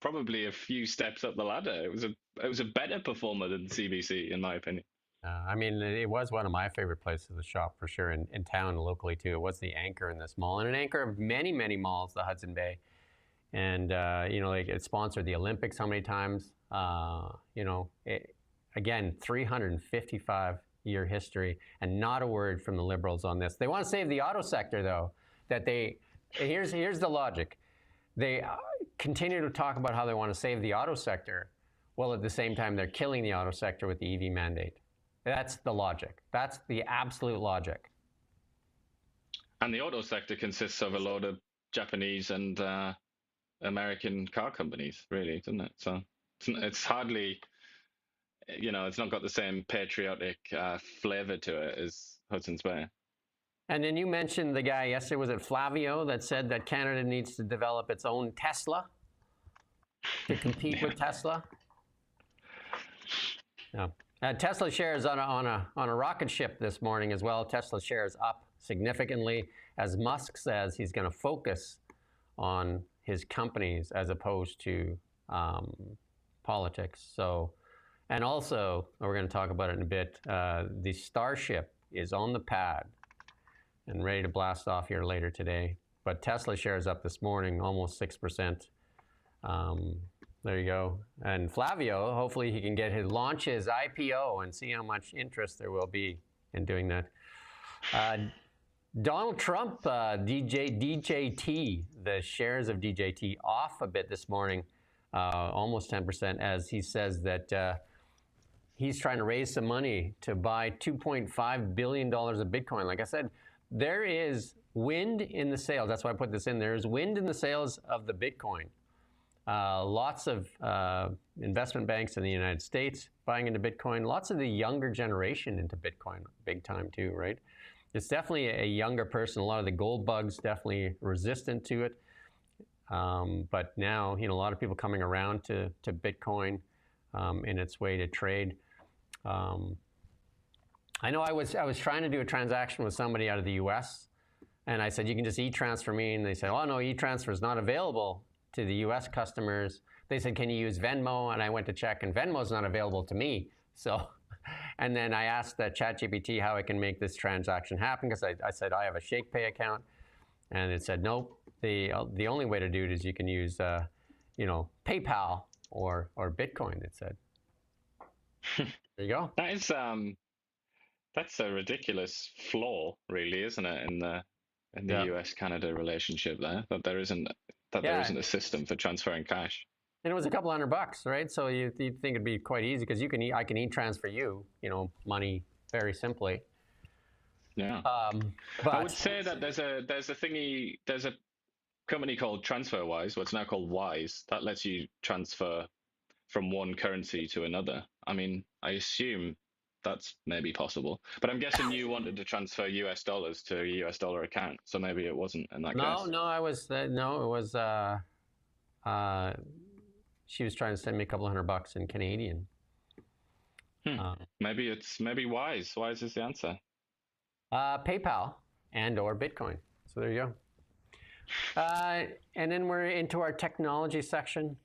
Speaker 2: probably a few steps up the ladder. It was a better performer than CBC, in my opinion.
Speaker 1: I mean, it was one of my favorite places to shop for sure in town, locally too. It was the anchor in this mall, and an anchor of many, many malls, the Hudson Bay. And, it sponsored the Olympics how many times? Again, 355-year history, and not a word from the Liberals on this. They want to save the auto sector, though. Here's the logic. They continue to talk about how they want to save the auto sector, while at the same time they're killing the auto sector with the EV mandate. That's the logic. That's the absolute logic.
Speaker 2: And the auto sector consists of a load of Japanese and American car companies, really, doesn't it? So it's hardly, it's not got the same patriotic flavor to it as Hudson's Bay.
Speaker 1: And then you mentioned the guy yesterday, was it Flavio, that said that Canada needs to develop its own Tesla to compete with Tesla? No. Tesla shares on a rocket ship this morning as well. Tesla shares up significantly, as Musk says he's going to focus on his companies as opposed to politics. So, and also, we're going to talk about it in a bit, the Starship is on the pad and ready to blast off here later today. But Tesla shares up this morning, almost 6%. There you go. And Flavio, hopefully he can launch his IPO and see how much interest there will be in doing that. Donald Trump, DJT, the shares of DJT off a bit this morning, almost 10%, as he says that he's trying to raise some money to buy $2.5 billion of Bitcoin. Like I said, there is wind in the sails. That's why I put this in. There is wind in the sails of the Bitcoin. Lots of investment banks in the United States buying into Bitcoin. Lots of the younger generation into Bitcoin, big time too, right? It's definitely a younger person. A lot of the gold bugs definitely resistant to it. But now, a lot of people coming around to Bitcoin in its way to trade. I know I was trying to do a transaction with somebody out of the U.S. and I said, you can just e-transfer me. And they said, oh, no, e-transfer is not available to the U.S. customers. They said, can you use Venmo? And I went to check, and Venmo's not available to me. So, and then I asked ChatGPT how I can make this transaction happen, because I said I have a ShakePay account, and it said, nope. The only way to do it is you can use, PayPal or Bitcoin. It said. There you go.
Speaker 2: That's a ridiculous flaw, really, isn't it, in the US-Canada relationship there? That there isn't a system for transferring cash.
Speaker 1: And it was a couple $100, right? So you'd think it'd be quite easy, because I can e-transfer you, money very simply.
Speaker 2: Yeah.
Speaker 1: But
Speaker 2: I would say that there's a company called TransferWise, what's now called Wise, that lets you transfer from one currency to another. I mean, I assume that's maybe possible, but I'm guessing you wanted to transfer US dollars to a US dollar account, so maybe it wasn't in that case.
Speaker 1: It was she was trying to send me a couple $100 in Canadian.
Speaker 2: Maybe Wise. Wise is the answer.
Speaker 1: PayPal and or Bitcoin. So there you go. And then we're into our technology section.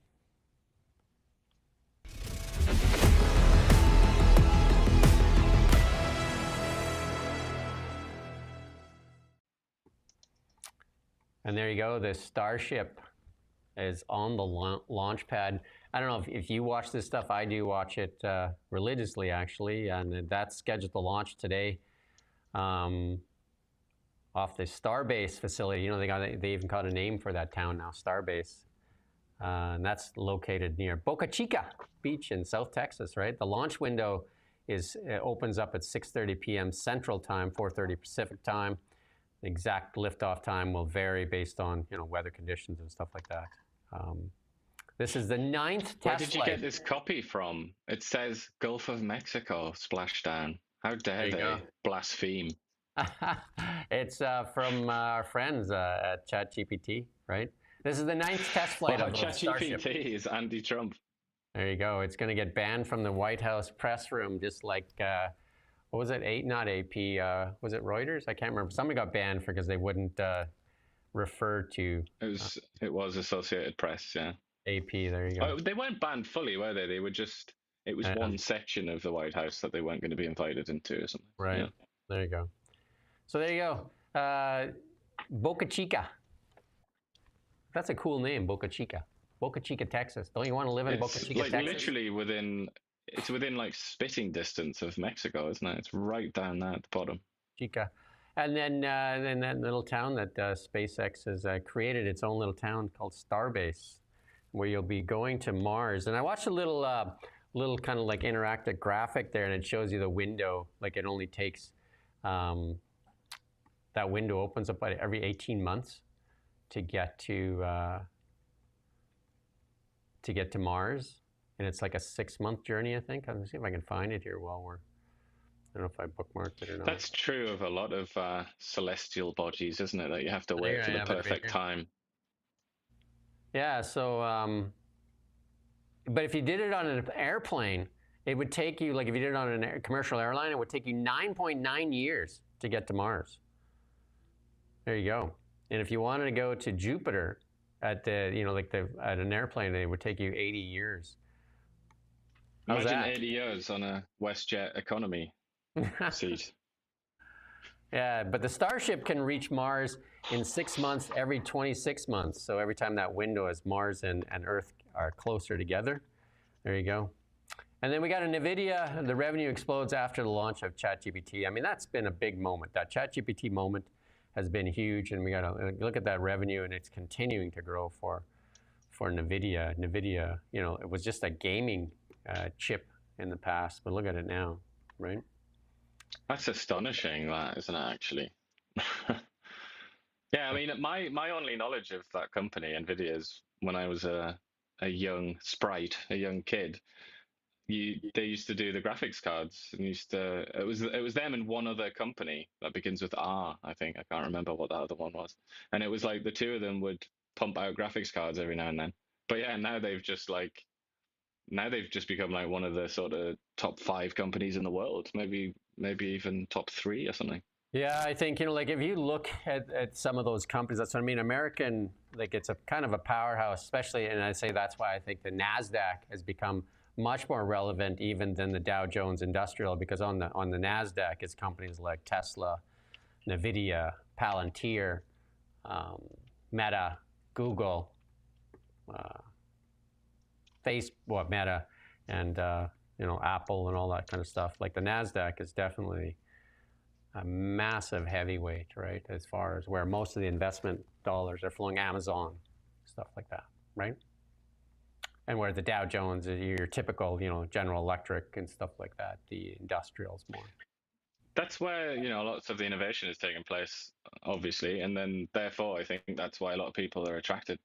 Speaker 1: And there you go. The Starship is on the launch pad. I don't know if you watch this stuff. I do watch it religiously, actually. And that's scheduled to launch today off the Starbase facility. They even got a name for that town now, Starbase. And that's located near Boca Chica Beach in South Texas, right? The launch window opens up at 6:30 p.m. Central Time, 4:30 Pacific Time. The exact liftoff time will vary based on weather conditions and stuff like that. This is the 9th test flight.
Speaker 2: Where did you get this copy from? It says Gulf of Mexico splashdown. How dare they blaspheme?
Speaker 1: It's from our friends at ChatGPT, right? This is the 9th test flight of the Starship.
Speaker 2: ChatGPT is anti-Trump.
Speaker 1: There you go. It's going to get banned from the White House press room, just like, what was it? Not AP. Was it Reuters? I can't remember. Somebody got banned because they wouldn't refer to.
Speaker 2: It was Associated Press, yeah.
Speaker 1: AP. There you go.
Speaker 2: They weren't banned fully, were they? They were just. It was one section of the White House that they weren't going to be invited into or something.
Speaker 1: Right. Yeah. There you go. So there you go. Boca Chica. That's a cool name, Boca Chica. Boca Chica, Texas. Don't you want to live in Boca Chica, Texas?
Speaker 2: Literally within like spitting distance of Mexico, isn't it? It's right down there at the bottom.
Speaker 1: Chica. And then that little town that SpaceX has created, its own little town called Starbase, where you'll be going to Mars. And I watched a little little kind of like interactive graphic there, and it shows you the window. Like it only takes, that window opens up every 18 months to get to Mars. And it's like a 6-month journey, I think. I'm going to see if I can find it here while we're, I don't know if I bookmarked it or not.
Speaker 2: That's true of a lot of celestial bodies, isn't it? That you have to wait for the perfect time.
Speaker 1: Yeah, so, but if you did it on an airplane, it would take you, like if you did it on a commercial airline, it would take you 9.9 years to get to Mars. There you go. And if you wanted to go to Jupiter at the, at an airplane, it would take you 80 years.
Speaker 2: Imagine 80 years on a WestJet economy seat.
Speaker 1: Yeah, but the Starship can reach Mars in 6 months every 26 months. So every time that window as Mars and Earth are closer together. There you go. And then we got a NVIDIA. The revenue explodes after the launch of ChatGPT. I mean, that's been a big moment. That ChatGPT moment has been huge. And we got to look at that revenue, and it's continuing to grow for NVIDIA. NVIDIA, it was just a gaming chip in the past, but look at it now, right?
Speaker 2: That's astonishing, that, isn't it, actually? Yeah, I mean, my only knowledge of that company, NVIDIA, is when I was a young sprite, a young kid. They used to do the graphics cards, and it was them and one other company that begins with R, I think. I can't remember what that other one was. And it was like the two of them would pump out graphics cards every now and then. But yeah, now they've just become like one of the sort of top 5 companies in the world, maybe even top 3 or something.
Speaker 1: Yeah, I think, like if you look at some of those companies, that's what I mean. American, like it's a kind of a powerhouse, especially, and I say that's why I think the NASDAQ has become much more relevant even than the Dow Jones Industrial, because on the NASDAQ it's companies like Tesla, NVIDIA, Palantir, Meta, Google, Meta, and Apple and all that kind of stuff. Like the NASDAQ is definitely a massive heavyweight, right? As far as where most of the investment dollars are flowing, Amazon, stuff like that, right? And where the Dow Jones is your typical, General Electric and stuff like that, the industrials more.
Speaker 2: That's where, lots of the innovation is taking place, obviously. And then therefore, I think that's why a lot of people are attracted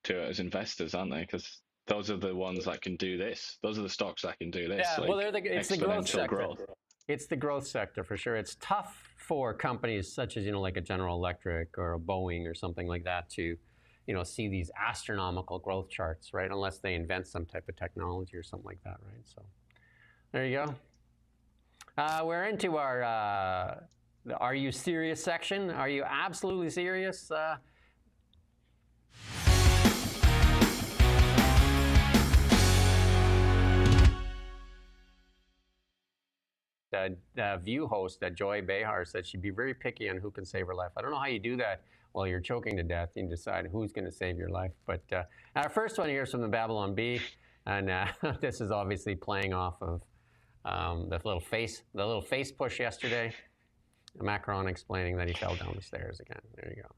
Speaker 2: to it as investors, aren't they? Because those are the ones that can do this. Those are the stocks that can do this.
Speaker 1: Yeah,
Speaker 2: like
Speaker 1: well, it's the growth sector.
Speaker 2: Growth.
Speaker 1: It's the growth sector for sure. It's tough for companies such as, like a General Electric or a Boeing or something like that to, see these astronomical growth charts, right? Unless they invent some type of technology or something like that, right? So there you go. We're into our Are You Serious section. Are you absolutely serious? View host, Joy Behar, said she'd be very picky on who can save her life. I don't know how you do that while you're choking to death. You decide who's going to save your life. But our first one here is from the Babylon Bee, and this is obviously playing off of the little face push yesterday. Macron explaining that he fell down the stairs again. There you go.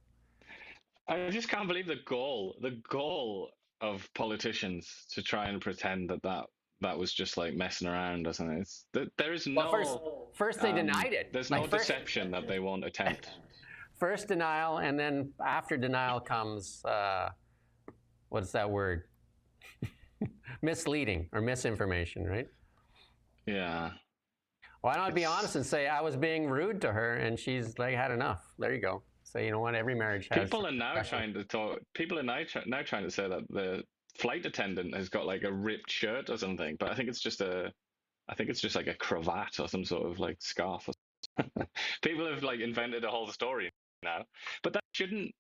Speaker 2: I just can't believe the goal of politicians to try and pretend that was just like messing around, doesn't it? There is no.
Speaker 1: Well, first they denied it.
Speaker 2: There's no deception that they won't attempt.
Speaker 1: First denial, and then after denial comes what's that word? Misleading or misinformation, right?
Speaker 2: Yeah.
Speaker 1: Why not be honest and say I was being rude to her, and she's like had enough? There you go. So you know what? Every marriage has.
Speaker 2: People are now trying to say that the flight attendant has got like a ripped shirt or something, but I think it's just like a cravat or some sort of like scarf. People have like invented a whole story now, but that shouldn't.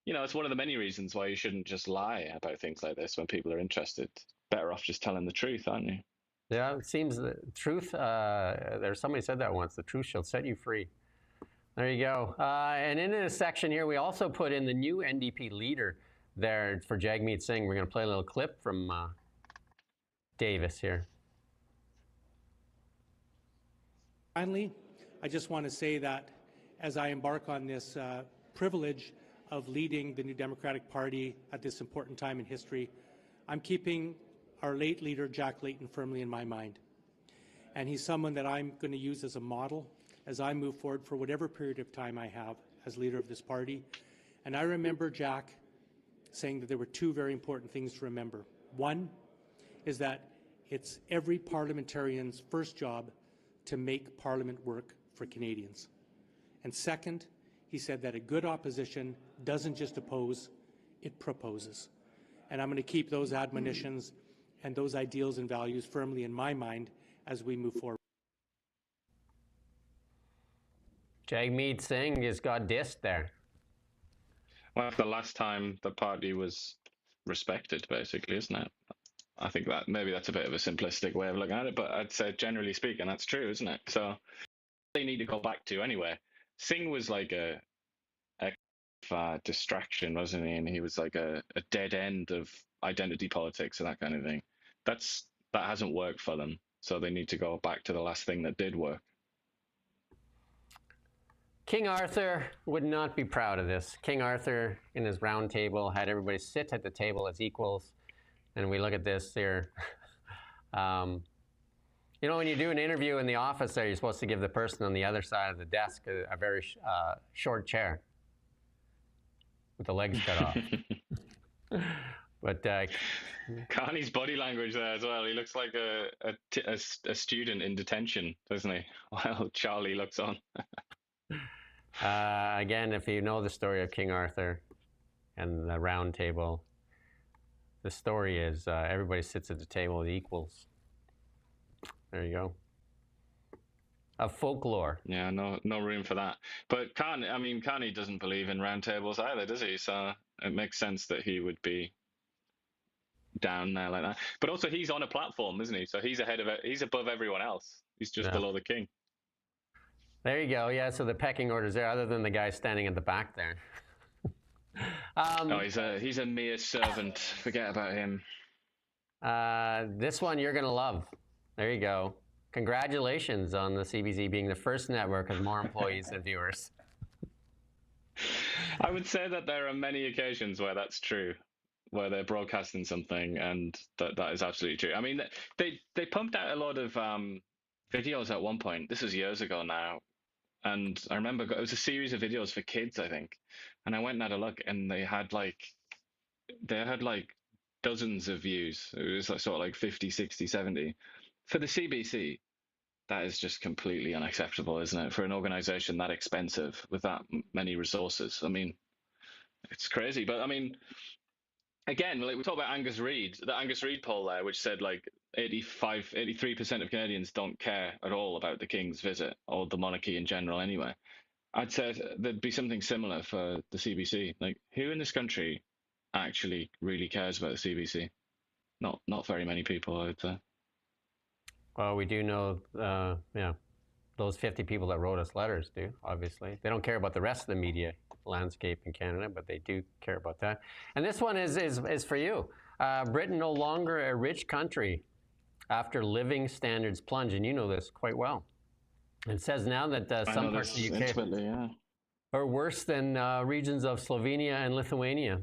Speaker 2: It's one of the many reasons why you shouldn't just lie about things like this when people are interested. Better off just telling the truth, aren't you?
Speaker 1: Yeah, it seems the truth. There's somebody said that once. The truth shall set you free. There you go. And in this section here, we also put in the new NDP leader there for Jagmeet Singh. We're going to play a little clip from Davis here.
Speaker 4: Finally, I just want to say that as I embark on this privilege of leading the New Democratic Party at this important time in history, I'm keeping our late leader, Jack Layton, firmly in my mind. And he's someone that I'm going to use as a model as I move forward for whatever period of time I have as leader of this party. And I remember Jack saying that there were two very important things to remember. One is that it's every parliamentarian's first job to make Parliament work for Canadians. And second, he said that a good opposition doesn't just oppose, it proposes. And I'm going to keep those admonitions and those ideals and values firmly in my mind as we move forward.
Speaker 1: Jagmeet Singh has got dissed there.
Speaker 2: Well, the last time the party was respected, basically, isn't it? I think that maybe that's a bit of a simplistic way of looking at it, but I'd say generally speaking, that's true, isn't it? So they need to go back to anyway. Singh was like a distraction, wasn't he? And he was like a dead end of identity politics and that kind of thing. That hasn't worked for them. So they need to go back to the last thing that did work.
Speaker 1: King Arthur would not be proud of this. King Arthur, in his round table, had everybody sit at the table as equals. And we look at this here. You know, when you do an interview in the office there, you're supposed to give the person on the other side of the desk a very short chair with the legs cut off. But
Speaker 2: Carney's body language there as well. He looks like a student in detention, doesn't he? While Charlie looks on.
Speaker 1: Again, if you know the story of King Arthur and the round table, the story is everybody sits at the table as equals. There you go. Of folklore.
Speaker 2: Yeah, no room for that. But Carney doesn't believe in round tables either, does he? So it makes sense that he would be down there like that. But also, he's on a platform, isn't he? So he's ahead of it. He's above everyone else. He's just below the king.
Speaker 1: There you go. Yeah. So the pecking order's there, other than the guy standing at the back there.
Speaker 2: He's a mere servant. Forget about him.
Speaker 1: This one you're gonna love. There you go. Congratulations on the CBC being the first network with more employees than viewers.
Speaker 2: I would say that there are many occasions where that's true, where they're broadcasting something, and that is absolutely true. I mean, they pumped out a lot of videos at one point. This was years ago now, and I remember it was a series of videos for kids, I think, and I went and had a look, and they had like dozens of views. It was sort of like 50, 60, 70. For the CBC, that is just completely unacceptable, isn't it? For an organization that expensive with that many resources. I mean, it's crazy. But I mean, again, like we talk about Angus Reid, the Angus Reid poll there, which said like 83% of Canadians don't care at all about the King's visit or the monarchy in general anyway. I'd say there'd be something similar for the CBC. Like, who in this country actually really cares about the CBC? Not very many people, I would say.
Speaker 1: Well, we do know, those 50 people that wrote us letters do, obviously. They don't care about the rest of the media landscape in Canada, but they do care about that. And this one is for you. Britain no longer a rich country after living standards plunge, and you know this quite well. It says now that some parts of the UK are worse than regions of Slovenia and Lithuania.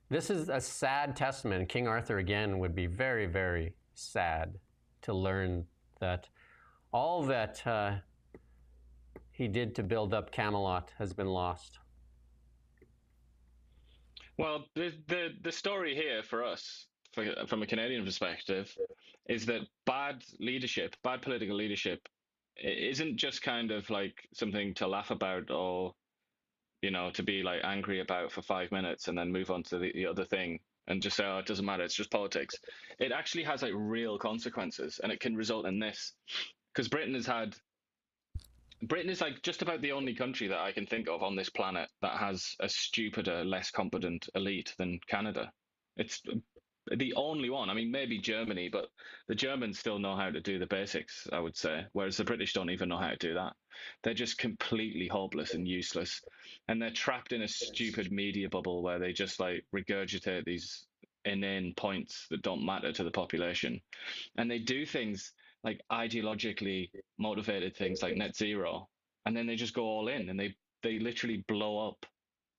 Speaker 1: This is a sad testament. King Arthur, again, would be very, very sad to learn that all that he did to build up Camelot has been lost.
Speaker 2: Well, the story here for us, from a Canadian perspective, is that bad political leadership, isn't just kind of like something to laugh about or, to be like angry about for 5 minutes and then move on to the other thing and just say, oh, it doesn't matter, it's just politics. It actually has like real consequences, and it can result in this. Because Britain is like just about the only country that I can think of on this planet that has a stupider, less competent elite than Canada. It's the only one. I mean, maybe Germany, but the Germans still know how to do the basics, I would say, whereas the British don't even know how to do that. They're just completely hopeless and useless. And they're trapped in a stupid media bubble where they just like regurgitate these inane points that don't matter to the population. And they do things like ideologically motivated things like net zero, and then they just go all in, and they literally blow up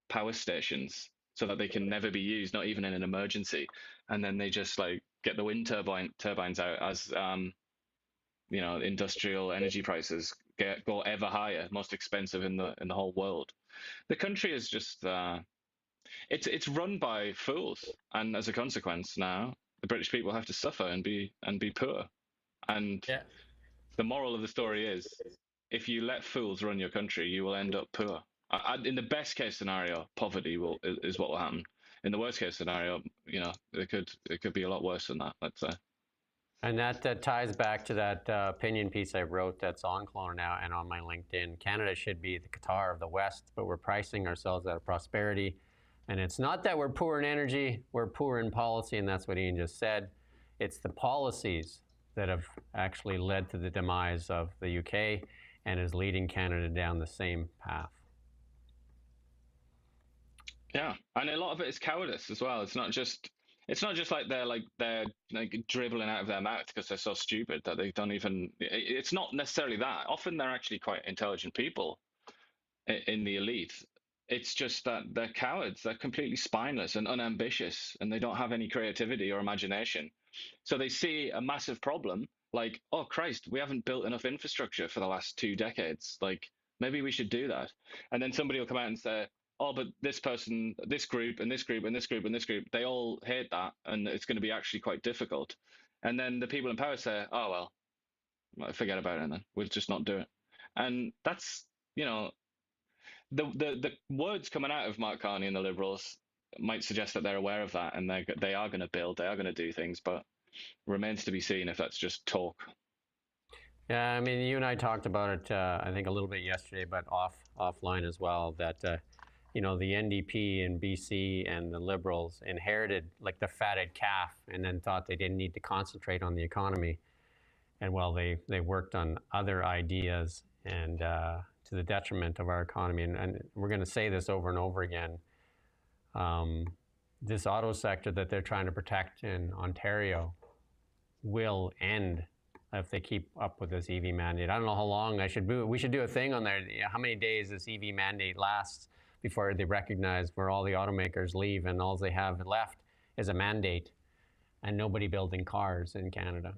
Speaker 2: power stations so that they can never be used, not even in an emergency. And then they just like get the wind turbines out as industrial energy prices go ever higher, most expensive in the whole world. The country is just it's run by fools, and as a consequence, now the British people have to suffer and be poor. And
Speaker 1: Yeah.
Speaker 2: the moral of the story is, if you let fools run your country, you will end up poor. In the best case scenario, poverty is what will happen. In the worst case scenario, it could be a lot worse than that, let's say.
Speaker 1: And that ties back to that opinion piece I wrote that's on Kelowna Now and on my LinkedIn. Canada should be the Qatar of the West, but we're pricing ourselves out of prosperity. And it's not that we're poor in energy, we're poor in policy, and that's what Iain just said. It's the policies that have actually led to the demise of the UK and is leading Canada down the same path.
Speaker 2: Yeah, and a lot of it is cowardice as well. It's not just like they're dribbling out of their mouth because they're so stupid that they don't even. It's not necessarily that. Often they're actually quite intelligent people in the elite. It's just that they're cowards. They're completely spineless and unambitious, and they don't have any creativity or imagination. So they see a massive problem, like, oh Christ, we haven't built enough infrastructure for the last 2 decades. Like, maybe we should do that. And then somebody will come out and say, oh, but this person, this group, and this group, and this group, and this group, they all hate that, and it's going to be actually quite difficult. And then the people in power say, oh, well, forget about it then. We'll just not do it. And that's, the words coming out of Mark Carney and the Liberals might suggest that they're aware of that, and they are going to build, they are going to do things, but remains to be seen if that's just talk.
Speaker 1: Yeah, I mean, you and I talked about it, I think a little bit yesterday, but offline as well, that, the NDP in BC and the Liberals inherited like the fatted calf and then thought they didn't need to concentrate on the economy. And while they worked on other ideas and to the detriment of our economy, and we're going to say this over and over again, this auto sector that they're trying to protect in Ontario will end if they keep up with this EV mandate. I don't know how long we should do a thing on there. How many days this EV mandate lasts before they recognize where all the automakers leave and all they have left is a mandate and nobody building cars in Canada.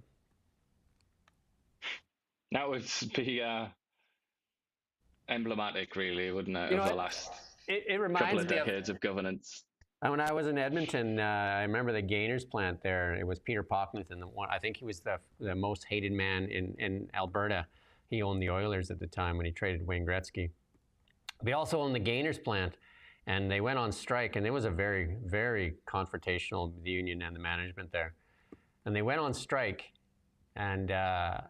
Speaker 1: That
Speaker 2: would be emblematic, really, wouldn't it, of the last couple of decades of governance.
Speaker 1: When I was in Edmonton, I remember the Gainers plant there. It was Peter Pocklington. I think he was the most hated man in Alberta. He owned the Oilers at the time when he traded Wayne Gretzky. They also owned the Gainers plant, and they went on strike, and it was a very, very confrontational with the union and the management there. And they went on strike, and the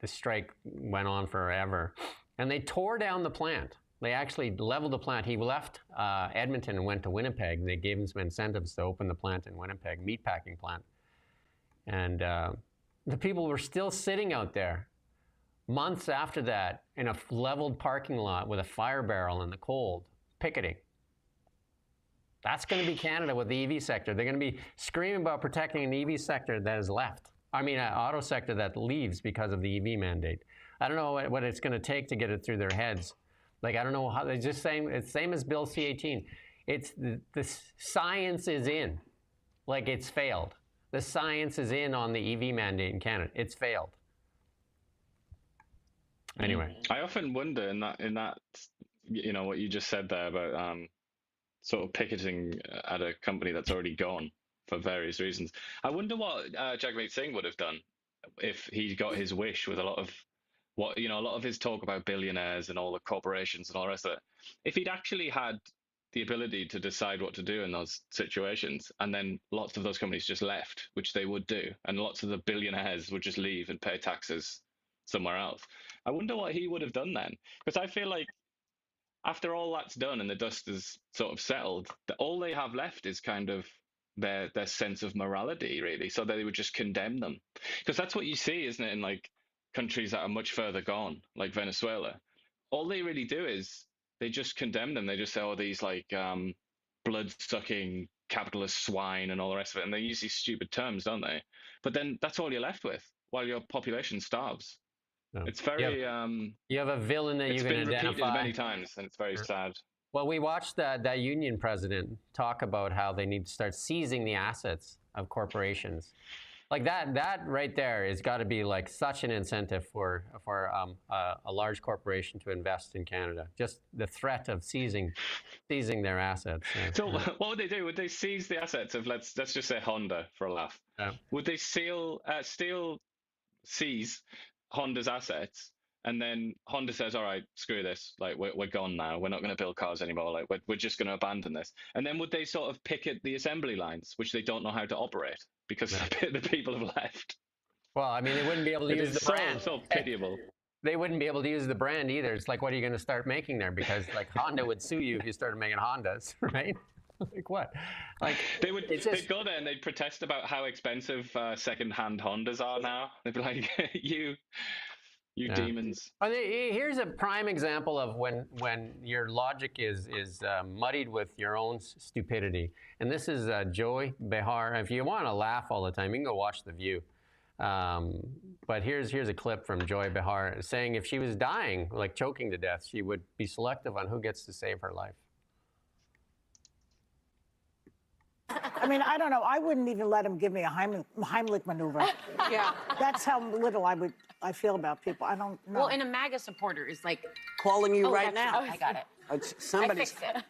Speaker 1: strike went on forever. And they tore down the plant. They actually leveled the plant. He left Edmonton and went to Winnipeg. They gave him some incentives to open the plant in Winnipeg, meatpacking plant. And the people were still sitting out there months after that in a leveled parking lot with a fire barrel in the cold, picketing. That's going to be Canada with the EV sector. They're going to be screaming about protecting an EV sector that is left. I mean, an auto sector that leaves because of the EV mandate. I don't know what it's going to take to get it through their heads. Like, I don't know how they're just saying it's same as Bill C-18. It's the science is in. Like, it's failed. The science is in on the EV mandate in Canada. It's failed. Anyway,
Speaker 2: I often wonder in that what you just said there about sort of picketing at a company that's already gone for various reasons. I wonder what Jagmeet Singh would have done if he got his wish with a lot of a lot of his talk about billionaires and all the corporations and all the rest of it. If he'd actually had the ability to decide what to do in those situations, and then lots of those companies just left, which they would do, and lots of the billionaires would just leave and pay taxes somewhere else. I wonder what he would have done then, because I feel like after all that's done and the dust is sort of settled, all they have left is kind of their sense of morality, really. So they would just condemn them, because that's what you see, isn't it, in like countries that are much further gone, like Venezuela. All they really do is they just condemn them. They just say, oh, these like blood-sucking capitalist swine and all the rest of it. And they use these stupid terms, don't they? But then that's all you're left with while your population starves. No. It's very...
Speaker 1: you have a villain that you can identify.
Speaker 2: It's been repeated many times, and it's very sad.
Speaker 1: Well, we watched that union president talk about how they need to start seizing the assets of corporations. Like that right there has got to be like such an incentive for a large corporation to invest in Canada. Just the threat of seizing their assets.
Speaker 2: So what would they do? Would they seize the assets of let's just say Honda for a laugh? Would they seize Honda's assets, and then Honda says, all right, screw this, like we're gone now, we're not going to build cars anymore, like we're just going to abandon this? And then would they sort of picket the assembly lines, which they don't know how to operate because the people have left?
Speaker 1: Well, I mean, they wouldn't be able to use the brand.
Speaker 2: So pitiable.
Speaker 1: They wouldn't be able to use the brand either. It's like, what are you going to start making there? Because like Honda would sue you if you started making Hondas, right? Like what? Like
Speaker 2: they'd go there and they'd protest about how expensive second-hand Hondas are now. They'd be like, you demons.
Speaker 1: Here's a prime example of when your logic is muddied with your own stupidity. And this is Joy Behar. If you want to laugh all the time, you can go watch The View. But here's a clip from Joy Behar saying if she was dying, like choking to death, she would be selective on who gets to save her life.
Speaker 5: I mean, I don't know. I wouldn't even let him give me a Heimlich maneuver.
Speaker 6: Yeah.
Speaker 5: That's how little I feel about people. I don't know.
Speaker 6: Well, and a MAGA supporter is like
Speaker 7: calling you right now.
Speaker 6: I got it.
Speaker 7: Somebody's.
Speaker 6: I fixed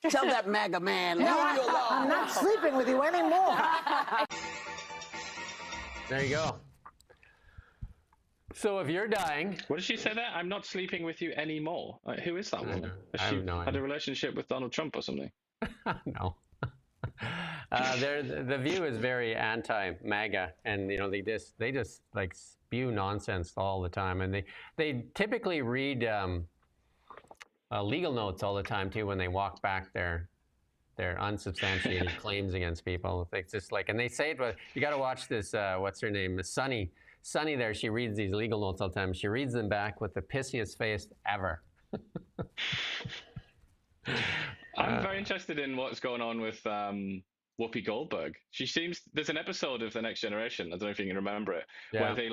Speaker 6: it.
Speaker 7: Tell that MAGA man, leave you alone.
Speaker 5: I'm not sleeping with you anymore.
Speaker 1: There you go. So if you're dying...
Speaker 2: What did she say there? I'm not sleeping with you anymore. Who is that woman? Has she had a relationship with Donald Trump or something?
Speaker 1: No. The View is very anti-MAGA, and they just like spew nonsense all the time, and they typically read legal notes all the time too when they walk back their unsubstantiated claims against people. It's just like, and they say it. You got to watch this. What's her name? Sunny there. She reads these legal notes all the time. She reads them back with the pissiest face ever.
Speaker 2: I'm very interested in what's going on with Whoopi Goldberg. There's an episode of The Next Generation, I don't know if you can remember it, where they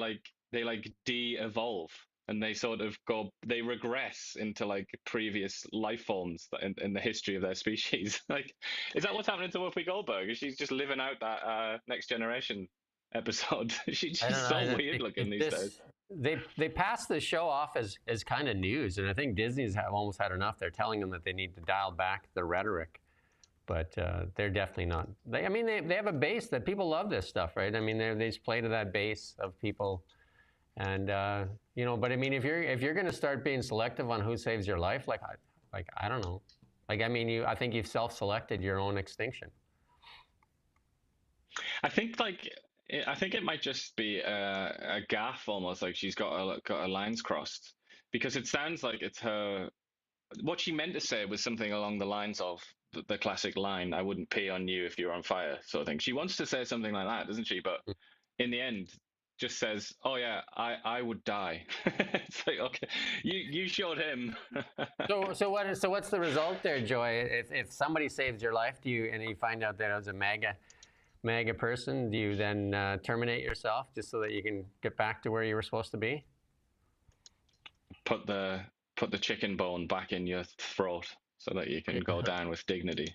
Speaker 2: de-evolve and they sort of they regress into like previous life forms in the history of their species. Like, is that what's happening to Whoopi Goldberg? Is she just living out that Next Generation episode? She's just so weird looking these days.
Speaker 1: They pass the show off as kind of news, and I think Disney's almost had enough. They're telling them that they need to dial back the rhetoric, but they're definitely not. They have a base that people love this stuff, right? I mean, they just play to that base of people, and But I mean, if you're going to start being selective on who saves your life, like I don't know, like I mean, I think you've self-selected your own extinction.
Speaker 2: I think it might just be a gaffe, almost like she's got her lines crossed, because it sounds like it's her. What she meant to say was something along the lines of the classic line, "I wouldn't pee on you if you were on fire," sort of thing. She wants to say something like that, doesn't she? But in the end, just says, "Oh yeah, I would die." It's like, okay, you showed him.
Speaker 1: So what's the result there, Joy? If somebody saves your life, and you find out that it was a MAGA person, do you then terminate yourself just so that you can get back to where you were supposed to be?
Speaker 2: Put the chicken bone back in your throat so that you can go down with dignity.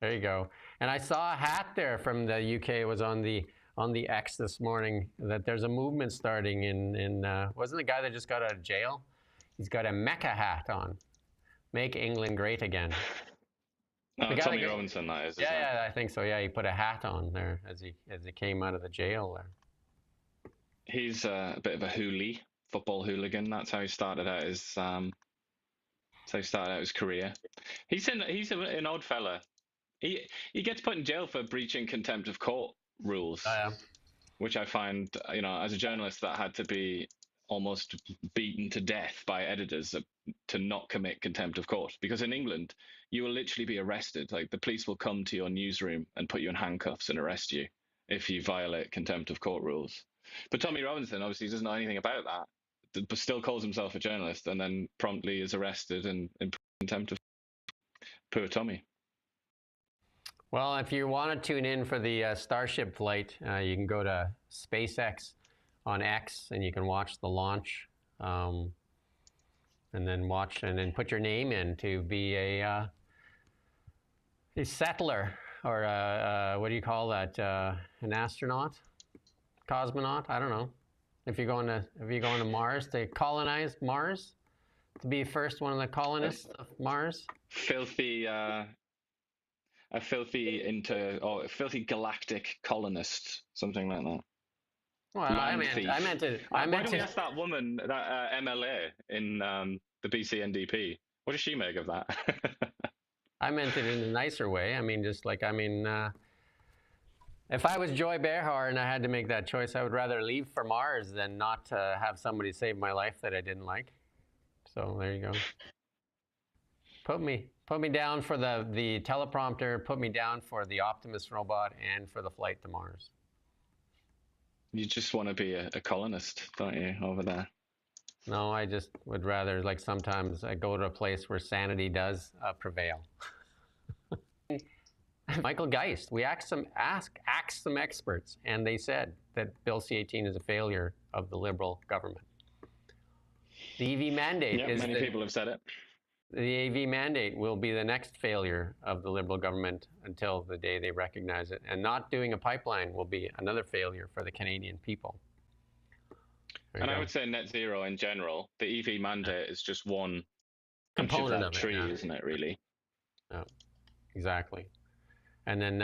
Speaker 1: There you go. And I saw a hat there from the UK. It was on the X this morning that there's a movement starting in wasn't the guy that just got out of jail? He's got a Mecca hat on. Make England great again.
Speaker 2: Tommy Robinson, that is.
Speaker 1: Yeah, I think so. Yeah, he put a hat on there as he came out of the jail there.
Speaker 2: He's a bit of a football hooligan. That's how he started out his career. He's an odd fella. He gets put in jail for breaching contempt of court rules, which I find, as a journalist, that had to be almost beaten to death by editors to not commit contempt of court. Because in England, you will literally be arrested. Like, the police will come to your newsroom and put you in handcuffs and arrest you if you violate contempt of court rules. But Tommy Robinson obviously doesn't know anything about that, but still calls himself a journalist, and then promptly is arrested and in contempt of poor Tommy.
Speaker 1: Well, if you want to tune in for the Starship flight, you can go to SpaceX on X, and you can watch the launch, and then put your name in to be a settler or what do you call that? An astronaut, cosmonaut? I don't know. If you're going to Mars to colonize Mars, to be first one of the colonists of Mars.
Speaker 2: Filthy, a filthy galactic colonist, something like that.
Speaker 1: Well, I meant to.
Speaker 2: Why don't we ask that woman, that MLA in the BCNDP? What does she make of that?
Speaker 1: I meant it in a nicer way. I mean, just like, if I was Joy Behar and I had to make that choice, I would rather leave for Mars than not have somebody save my life that I didn't like. So there you go. Put me down for the teleprompter. Put me down for the Optimus robot and for the flight to Mars.
Speaker 2: You just want to be a colonist, don't you, over there?
Speaker 1: No, I just would rather, like, sometimes I go to a place where sanity does prevail. Michael Geist, we asked some experts, and they said that Bill C-18 is a failure of the Liberal government. The EV mandate
Speaker 2: many people have said it.
Speaker 1: The AV mandate will be the next failure of the Liberal government until the day they recognize it. And not doing a pipeline will be another failure for the Canadian people.
Speaker 2: And I would say net zero in general. The EV mandate is just one component of that tree, isn't it, really?
Speaker 1: Yeah, exactly. And then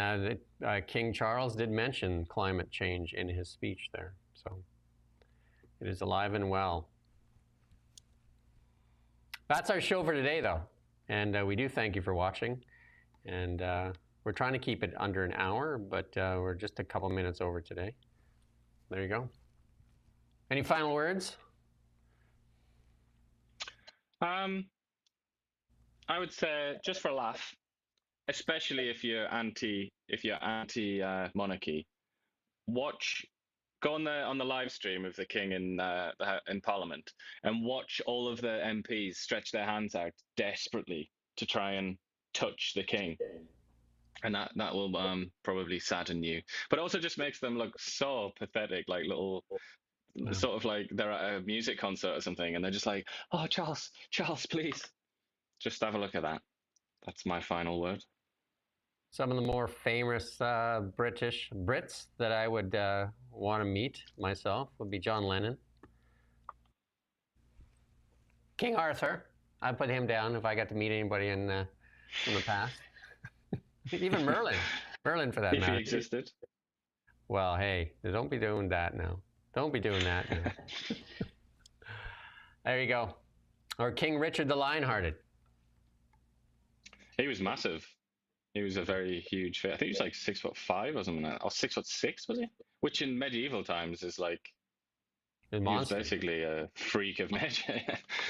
Speaker 1: King Charles did mention climate change in his speech there. So it is alive and well. That's our show for today, though. And we do thank you for watching. And we're trying to keep it under an hour, but we're just a couple minutes over today. There you go. Any final words?
Speaker 2: I would say, just for a laugh, especially if you're anti monarchy, go on the live stream of the King in Parliament and watch all of the MPs stretch their hands out desperately to try and touch the King, and that will probably sadden you, but also just makes them look so pathetic, like little sort of like they're at a music concert or something, and they're just like, "Oh, Charles, please." Just have a look at that. That's my final word.
Speaker 1: Some of the more famous Brits that I would want to meet myself would be John Lennon. King Arthur, I'd put him down if I got to meet anybody from the past. Even Merlin for that matter.
Speaker 2: If he existed.
Speaker 1: Well, hey, don't be doing that now. Don't be doing that now. There you go. Or King Richard the Lionhearted.
Speaker 2: He was massive. He was a very huge I think he was like 6'5" or something like that. Or 6'6", was he? Which in medieval times is like, he was basically a freak of nature.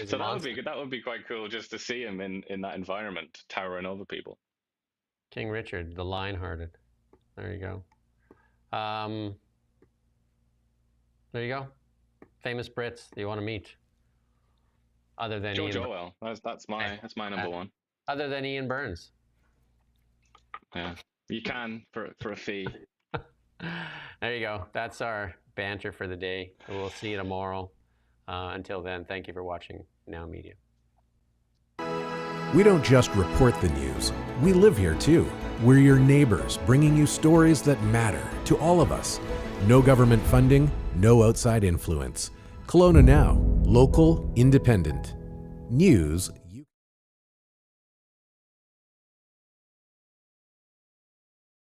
Speaker 2: So that would be quite cool just to see him in that environment, towering over people.
Speaker 1: King Richard, the Lionhearted. There you go. There you go. Famous Brits that you want to meet. Other than
Speaker 2: George Orwell. That's my number one.
Speaker 1: Other than Iain Burns.
Speaker 2: Yeah, you can for a fee.
Speaker 1: There you go. That's our banter for the day. We'll see you tomorrow. Until then, thank you for watching NowMedia.
Speaker 8: We don't just report the news. We live here too. We're your neighbors, bringing you stories that matter to all of us. No government funding, no outside influence. Kelowna Now, local, independent. News